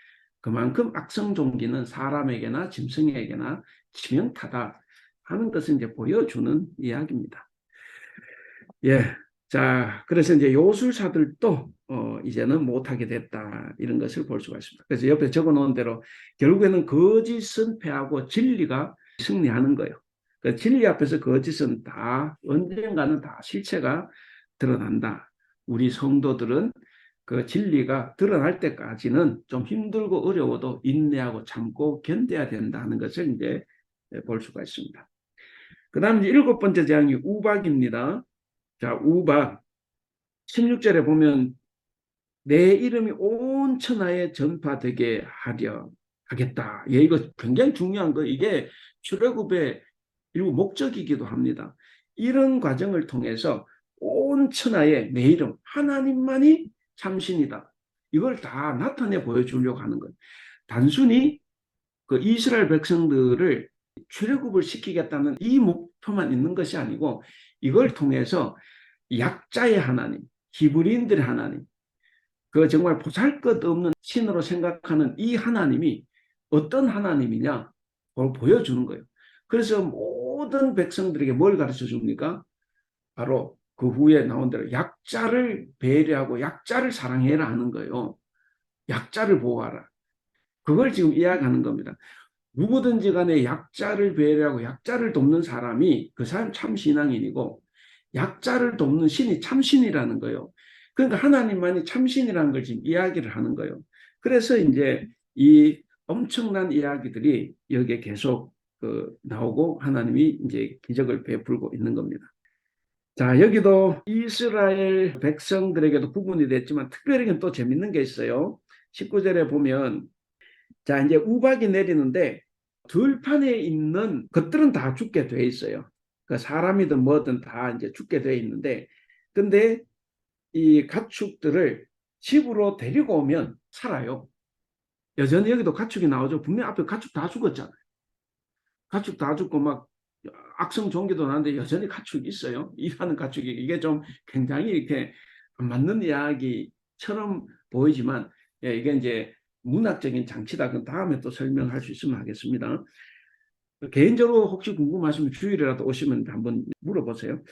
그만큼 악성 종기는 사람에게나 짐승에게나 치명타다 하는 것을 이제 보여주는 이야기입니다. 예. 자, 그래서 이제 요술사들도 이제는 못하게 됐다. 이런 것을 볼 수가 있습니다. 그래서 옆에 적어 놓은 대로 결국에는 거짓은 패하고 진리가 승리하는 거예요. 그 진리 앞에서 거짓은 다 언젠가는 다 실체가 드러난다. 우리 성도들은 그 진리가 드러날 때까지는 좀 힘들고 어려워도 인내하고 참고 견뎌야 된다는 것을 이제 볼 수가 있습니다. 그 다음 일곱 번째 재앙이 우박입니다. 자, 우박. 16절에 보면 내 이름이 온 천하에 전파되게 하려 하겠다. 예, 이거 굉장히 중요한 거. 이게 출애굽의 일부 목적이기도 합니다. 이런 과정을 통해서 온 천하에 내 이름, 하나님만이 참신이다. 이걸 다 나타내 보여주려고 하는 거예요. 단순히 그 이스라엘 백성들을 출애굽을 시키겠다는 이 목표만 있는 것이 아니고 이걸 통해서 약자의 하나님, 히브리인들의 하나님, 그 정말 보잘것없는 신으로 생각하는 이 하나님이 어떤 하나님이냐 그걸 보여주는 거예요. 그래서 모든 백성들에게 뭘 가르쳐 줍니까? 바로 그 후에 나온 대로 약자를 배려하고 약자를 사랑해라 하는 거예요. 약자를 보호하라. 그걸 지금 이야기하는 겁니다. 누구든지 간에 약자를 배려하고 약자를 돕는 사람이 그 사람 참 신앙인이고 약자를 돕는 신이 참신이라는 거예요. 그러니까 하나님만이 참신이라는 걸 지금 이야기를 하는 거예요. 그래서 이제 이 엄청난 이야기들이 여기에 계속 나오고 하나님이 이제 기적을 베풀고 있는 겁니다. 자, 여기도 이스라엘 백성들에게도 구분이 됐지만 특별히 또 재밌는 게 있어요. 19절에 보면 자, 이제 우박이 내리는데 들판에 있는 것들은 다 죽게 돼 있어요. 그 사람이든 뭐든 다 이제 죽게 돼 있는데, 근데 이 가축들을 집으로 데리고 오면 살아요. 여전히 여기도 가축이 나오죠. 분명 앞에 가축 다 죽었잖아요. 가축 다 죽고 막 악성 종기도 나는데 여전히 가축이 있어요. 일하는 가축이 이게 좀 굉장히 이렇게 안 맞는 이야기처럼 보이지만 예, 이게 이제 문학적인 장치다. 그 다음에 또 설명할 수 있으면 하겠습니다. 개인적으로 혹시 궁금하시면 주일이라도 오시면 한번 물어보세요.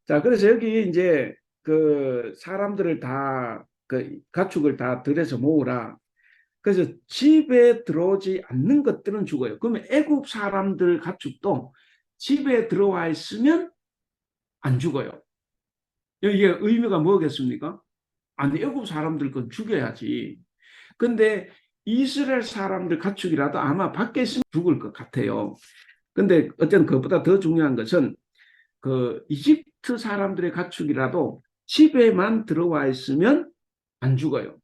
자, 그래서 여기 이제 그 사람들을 다 그 가축을 다 들여서 모으라. 그래서 집에 들어오지 않는 것들은 죽어요. 그러면 애굽 사람들 가축도 집에 들어와 있으면 안 죽어요. 이게 의미가 뭐겠습니까? 아니, 애굽 사람들 건 죽여야지. 근데 이스라엘 사람들 가축이라도 아마 밖에 있으면 죽을 것 같아요. 근데 어쨌든 그것보다 더 중요한 것은 그 이집트 사람들의 가축이라도 집에만 들어와 있으면 안 죽어요.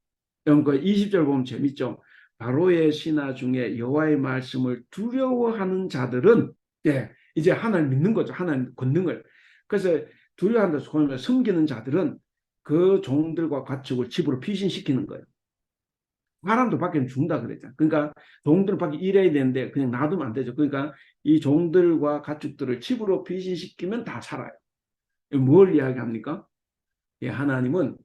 여러분 그 20절 보면 재밌죠. 바로의 신하 중에 여호와의 말씀을 두려워하는 자들은 이제 하나님 믿는 거죠. 하나님 권능을. 그래서 두려워한다 소리면 섬기는 자들은 그 종들과 가축을 집으로 피신시키는 거예요. 사람도 밖에 죽는다 그랬잖아. 그러니까 종들은 밖에 일해야 되는데 그냥 놔두면 안 되죠. 그러니까 이 종들과 가축들을 집으로 피신시키면 다 살아요. 뭘 이야기합니까? 하나님은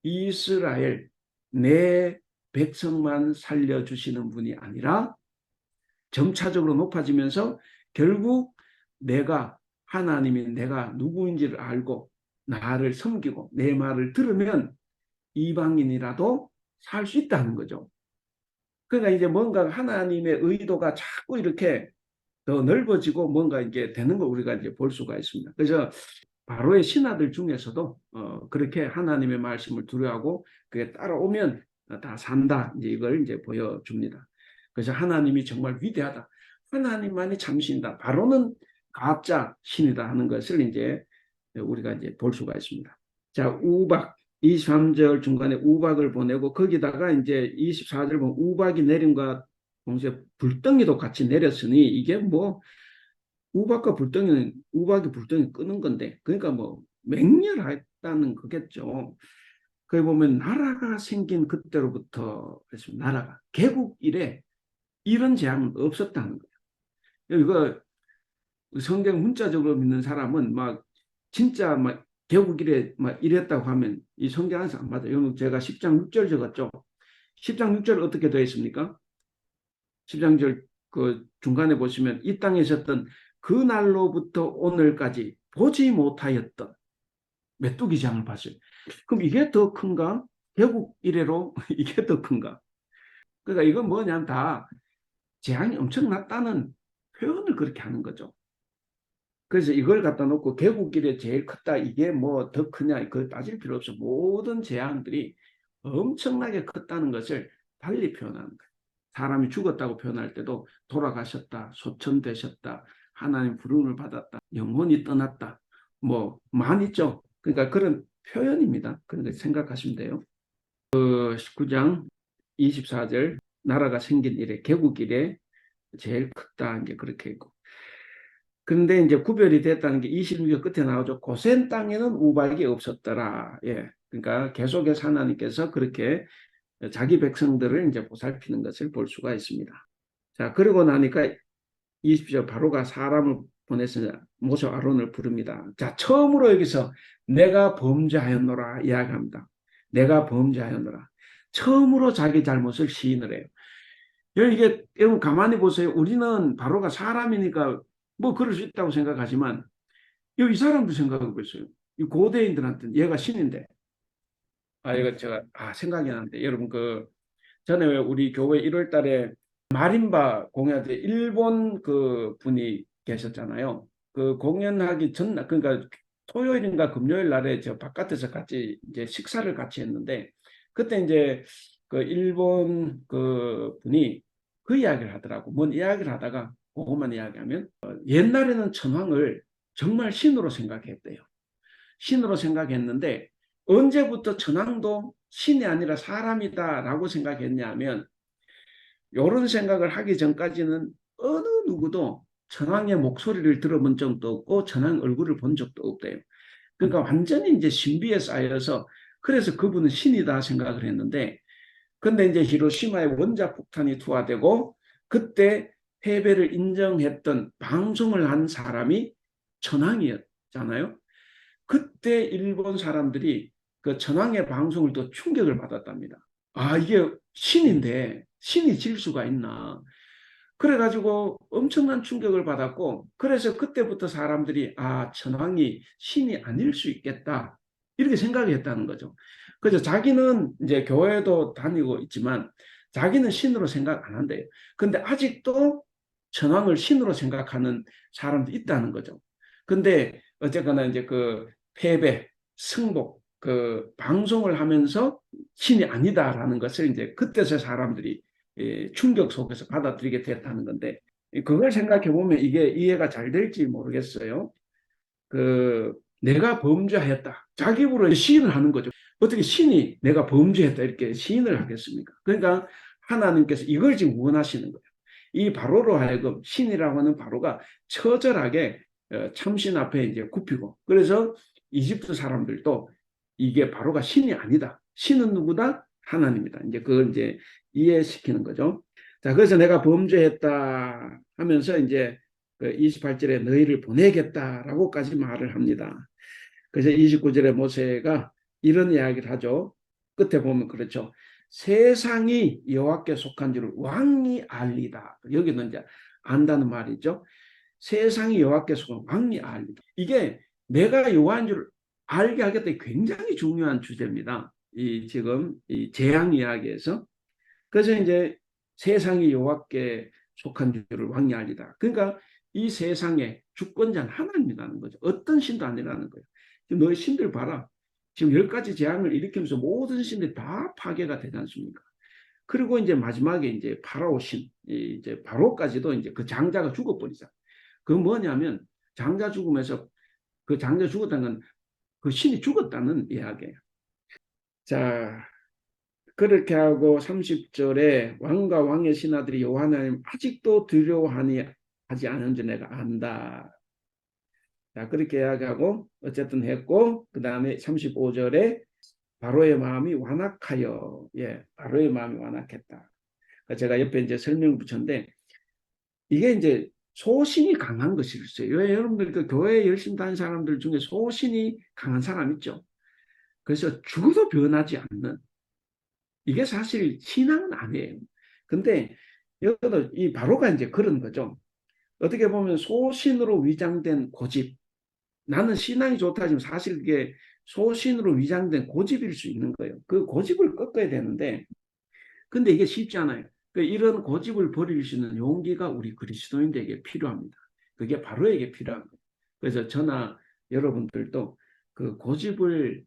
이스라엘 내 백성만 살려주시는 분이 아니라 점차적으로 높아지면서 결국 내가 하나님이 내가 누구인지를 알고 나를 섬기고 내 말을 들으면 이방인이라도 살 수 있다는 거죠. 그러니까 이제 뭔가 하나님의 의도가 자꾸 이렇게 더 넓어지고 뭔가 이게 되는 걸 우리가 이제 볼 수가 있습니다. 그래서 바로의 신하들 중에서도 그렇게 하나님의 말씀을 두려워하고 그게 따라오면 다 산다. 이제 이걸 이제 보여줍니다. 그래서 하나님이 정말 위대하다. 하나님만이 참신이다. 바로는 가짜 신이다 하는 것을 이제 우리가 이제 볼 수가 있습니다. 자, 우박 23절 중간에 우박을 보내고 거기다가 이제 24절 보면 우박이 내림과 동시에 불덩이도 같이 내렸으니 이게 뭐 우박과 불덩이는 우박이 불덩이 끄는 건데 그러니까 뭐 맹렬했다는 거겠죠. 거기 보면 나라가 생긴 그때로부터 나라가 개국 이래 이런 재앙은 없었다는 거예요. 이거 성경 문자적으로 믿는 사람은 막 진짜 막 개국 이래 막 이랬다고 하면 이 성경 안에서 안 맞아요. 제가 10장 6절 적었죠. 10장 6절 어떻게 되어 있습니까? 10장 6절 그 중간에 보시면 이 땅에 있었던 그 날로부터 오늘까지 보지 못하였던 메뚜기 재앙을 봤어요. 그럼 이게 더 큰가? 개국 이래로 이게 더 큰가? 그러니까 이건 뭐냐면 다 재앙이 엄청났다는 표현을 그렇게 하는 거죠. 그래서 이걸 갖다 놓고 개국 이래 제일 컸다 이게 뭐 더 크냐 그거 따질 필요 없어. 모든 재앙들이 엄청나게 컸다는 것을 달리 표현하는 거예요. 사람이 죽었다고 표현할 때도 돌아가셨다, 소천되셨다, 하나님 부름을 받았다, 영혼이 떠났다, 뭐 많이 있죠. 그러니까 그런 표현입니다. 그런데 생각하시면 돼요. 19장 24절 나라가 생긴 이래 개국 이래 제일 크다 이제 그렇게 있고. 그런데 이제 구별이 됐다는 게 26절 끝에 나오죠. 고센 땅에는 우박이 없었더라. 그러니까 계속해서 하나님께서 그렇게 자기 백성들을 이제 보살피는 것을 볼 수가 있습니다. 자, 그러고 나니까 20절 바로가 사람을 보내서 모세 아론을 부릅니다. 자, 처음으로 여기서 내가 범죄하였노라 이야기합니다. 내가 범죄하였노라. 처음으로 자기 잘못을 시인을 해요. 이게 여러분 가만히 보세요. 우리는 바로가 사람이니까 뭐 그럴 수 있다고 생각하지만 이 사람도 생각하고 있어요. 이 고대인들한테는 얘가 신인데. 이거 제가 생각이 나는데 여러분 그 전에 왜 우리 교회 1월 달에 마림바 공연할 때 일본 그 분이 계셨잖아요. 그 공연하기 전날 그러니까 토요일인가 금요일 날에 저 바깥에서 같이 이제 식사를 같이 했는데 그때 이제 그 일본 그 분이 그 이야기를 하더라고. 뭔 이야기를 하다가 그것만 이야기하면 옛날에는 천황을 정말 신으로 생각했대요. 신으로 생각했는데 언제부터 천황도 신이 아니라 사람이다라고 생각했냐면 이런 생각을 하기 전까지는 어느 누구도 천황의 목소리를 들어본 적도 없고 천황 얼굴을 본 적도 없대요. 그러니까 완전히 이제 신비에 쌓여서 그래서 그분은 신이다 생각을 했는데 근데 이제 히로시마의 원자 폭탄이 투하되고 그때 패배를 인정했던 방송을 한 사람이 천황이었잖아요. 그때 일본 사람들이 그 천황의 방송을 또 충격을 받았답니다. 이게 신인데 신이 질 수가 있나. 그래가지고 엄청난 충격을 받았고 그래서 그때부터 사람들이 천황이 신이 아닐 수 있겠다 이렇게 생각했다는 거죠. 그래서 자기는 이제 교회도 다니고 있지만 자기는 신으로 생각 안 한대요. 근데 아직도 천황을 신으로 생각하는 사람도 있다는 거죠. 근데 어쨌거나 이제 그 패배, 승복, 그 방송을 하면서 신이 아니다라는 것을 이제 그때서 사람들이 충격 속에서 받아들이게 됐다는 건데 그걸 생각해 보면 이게 이해가 잘 될지 모르겠어요. 내가 범죄하였다. 자기 입으로 시인을 하는 거죠. 어떻게 신이 내가 범죄했다 이렇게 시인을 하겠습니까? 그러니까 하나님께서 이걸 지금 원하시는 거예요. 이 바로로 하여금 신이라고 하는 바로가 처절하게 참신 앞에 이제 굽히고, 그래서 이집트 사람들도 이게 바로가 신이 아니다. 신은 누구다? 하나님이다. 이제 그걸 이제 이해시키는 거죠. 자, 그래서 내가 범죄했다 하면서 이제 그 28절에 너희를 보내겠다라고까지 말을 합니다. 그래서 29절에 모세가 이런 이야기를 하죠. 끝에 보면 그렇죠. 세상이 여호와께 속한 줄을 왕이 알리다. 여기는 이제 안다는 말이죠. 세상이 여호와께 속한 왕이 알리다. 이게 내가 여호와인 줄 알게 하겠다. 굉장히 중요한 주제입니다. 이 지금 이 재앙 이야기에서. 그래서 이제 세상이 여호와께 속한 줄을 왕이 알리다. 그러니까 이 세상의 주권자는 하나님이라는 거죠. 어떤 신도 아니라는 거예요. 지금 너희 신들 봐라. 지금 10가지 재앙을 일으키면서 모든 신들이 다 파괴가 되지 않습니까? 그리고 이제 마지막에 이제 파라오 신, 이제 바로까지도 이제 그 장자가 죽어버리잖아. 그 뭐냐면 장자 죽으면서 그 장자 죽었다는 건 그 신이 죽었다는 이야기예요. 자, 그렇게 하고 30절에 왕과 왕의 신하들이 여호와 하나님 아직도 두려워하니 하지 않은 줄 내가 안다. 자, 그렇게 이야기하고 어쨌든 했고, 그 다음에 35절에 바로의 마음이 완악하여, 예, 바로의 마음이 완악했다. 제가 옆에 이제 설명 붙였는데, 이게 이제 소신이 강한 것이었어요. 왜 여러분들 그 교회 열심히 다니는 사람들 중에 소신이 강한 사람 있죠. 그래서 죽어도 변하지 않는, 이게 사실 신앙은 아니에요. 근데 여기도 이 바로가 이제 그런 거죠. 어떻게 보면 소신으로 위장된 고집. 나는 신앙이 좋다 하지만 사실 그게 소신으로 위장된 고집일 수 있는 거예요. 그 고집을 꺾어야 되는데, 근데 이게 쉽지 않아요. 이런 고집을 버릴 수 있는 용기가 우리 그리스도인들에게 필요합니다. 그게 바로에게 필요한 거예요. 그래서 저나 여러분들도 그 고집을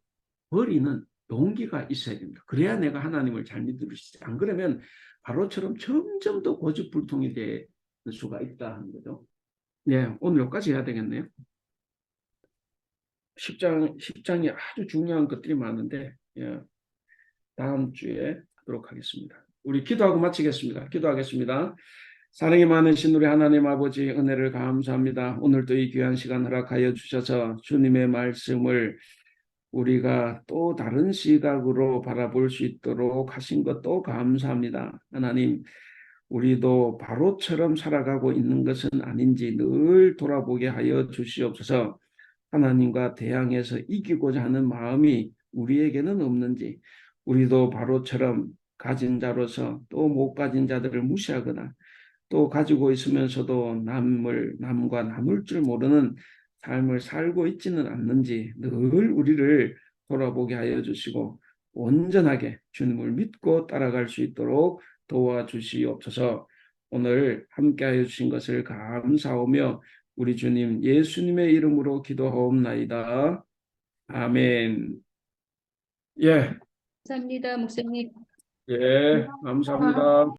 버리는 용기가 있어야 됩니다. 그래야 내가 하나님을 잘 믿을 수 있어요. 안 그러면 바로처럼 점점 더 고집불통이 될 수가 있다 하는 거죠. 네, 오늘 여기까지 해야 되겠네요. 10장이 아주 중요한 것들이 많은데, 예, 다음 주에 하도록 하겠습니다. 우리 기도하고 마치겠습니다. 기도하겠습니다. 사랑이 많으신 우리 하나님 아버지 은혜를 감사합니다. 오늘도 이 귀한 시간 허락하여 주셔서 주님의 말씀을 우리가 또 다른 시각으로 바라볼 수 있도록 하신 것도 감사합니다. 하나님, 우리도 바로처럼 살아가고 있는 것은 아닌지 늘 돌아보게 하여 주시옵소서. 하나님과 대항해서 이기고자 하는 마음이 우리에게는 없는지, 우리도 바로처럼 가진 자로서 또 못 가진 자들을 무시하거나 또 가지고 있으면서도 남과 나눌 줄 모르는 삶을 살고 있지는 않는지 늘 우리를 돌아보게 하여 주시고 온전하게 주님을 믿고 따라갈 수 있도록 도와주시옵소서. 오늘 함께하여 주신 것을 감사하며 우리 주님 예수님의 이름으로 기도하옵나이다. 아멘. 예, 감사합니다, 목사님. 예, 감사합니다.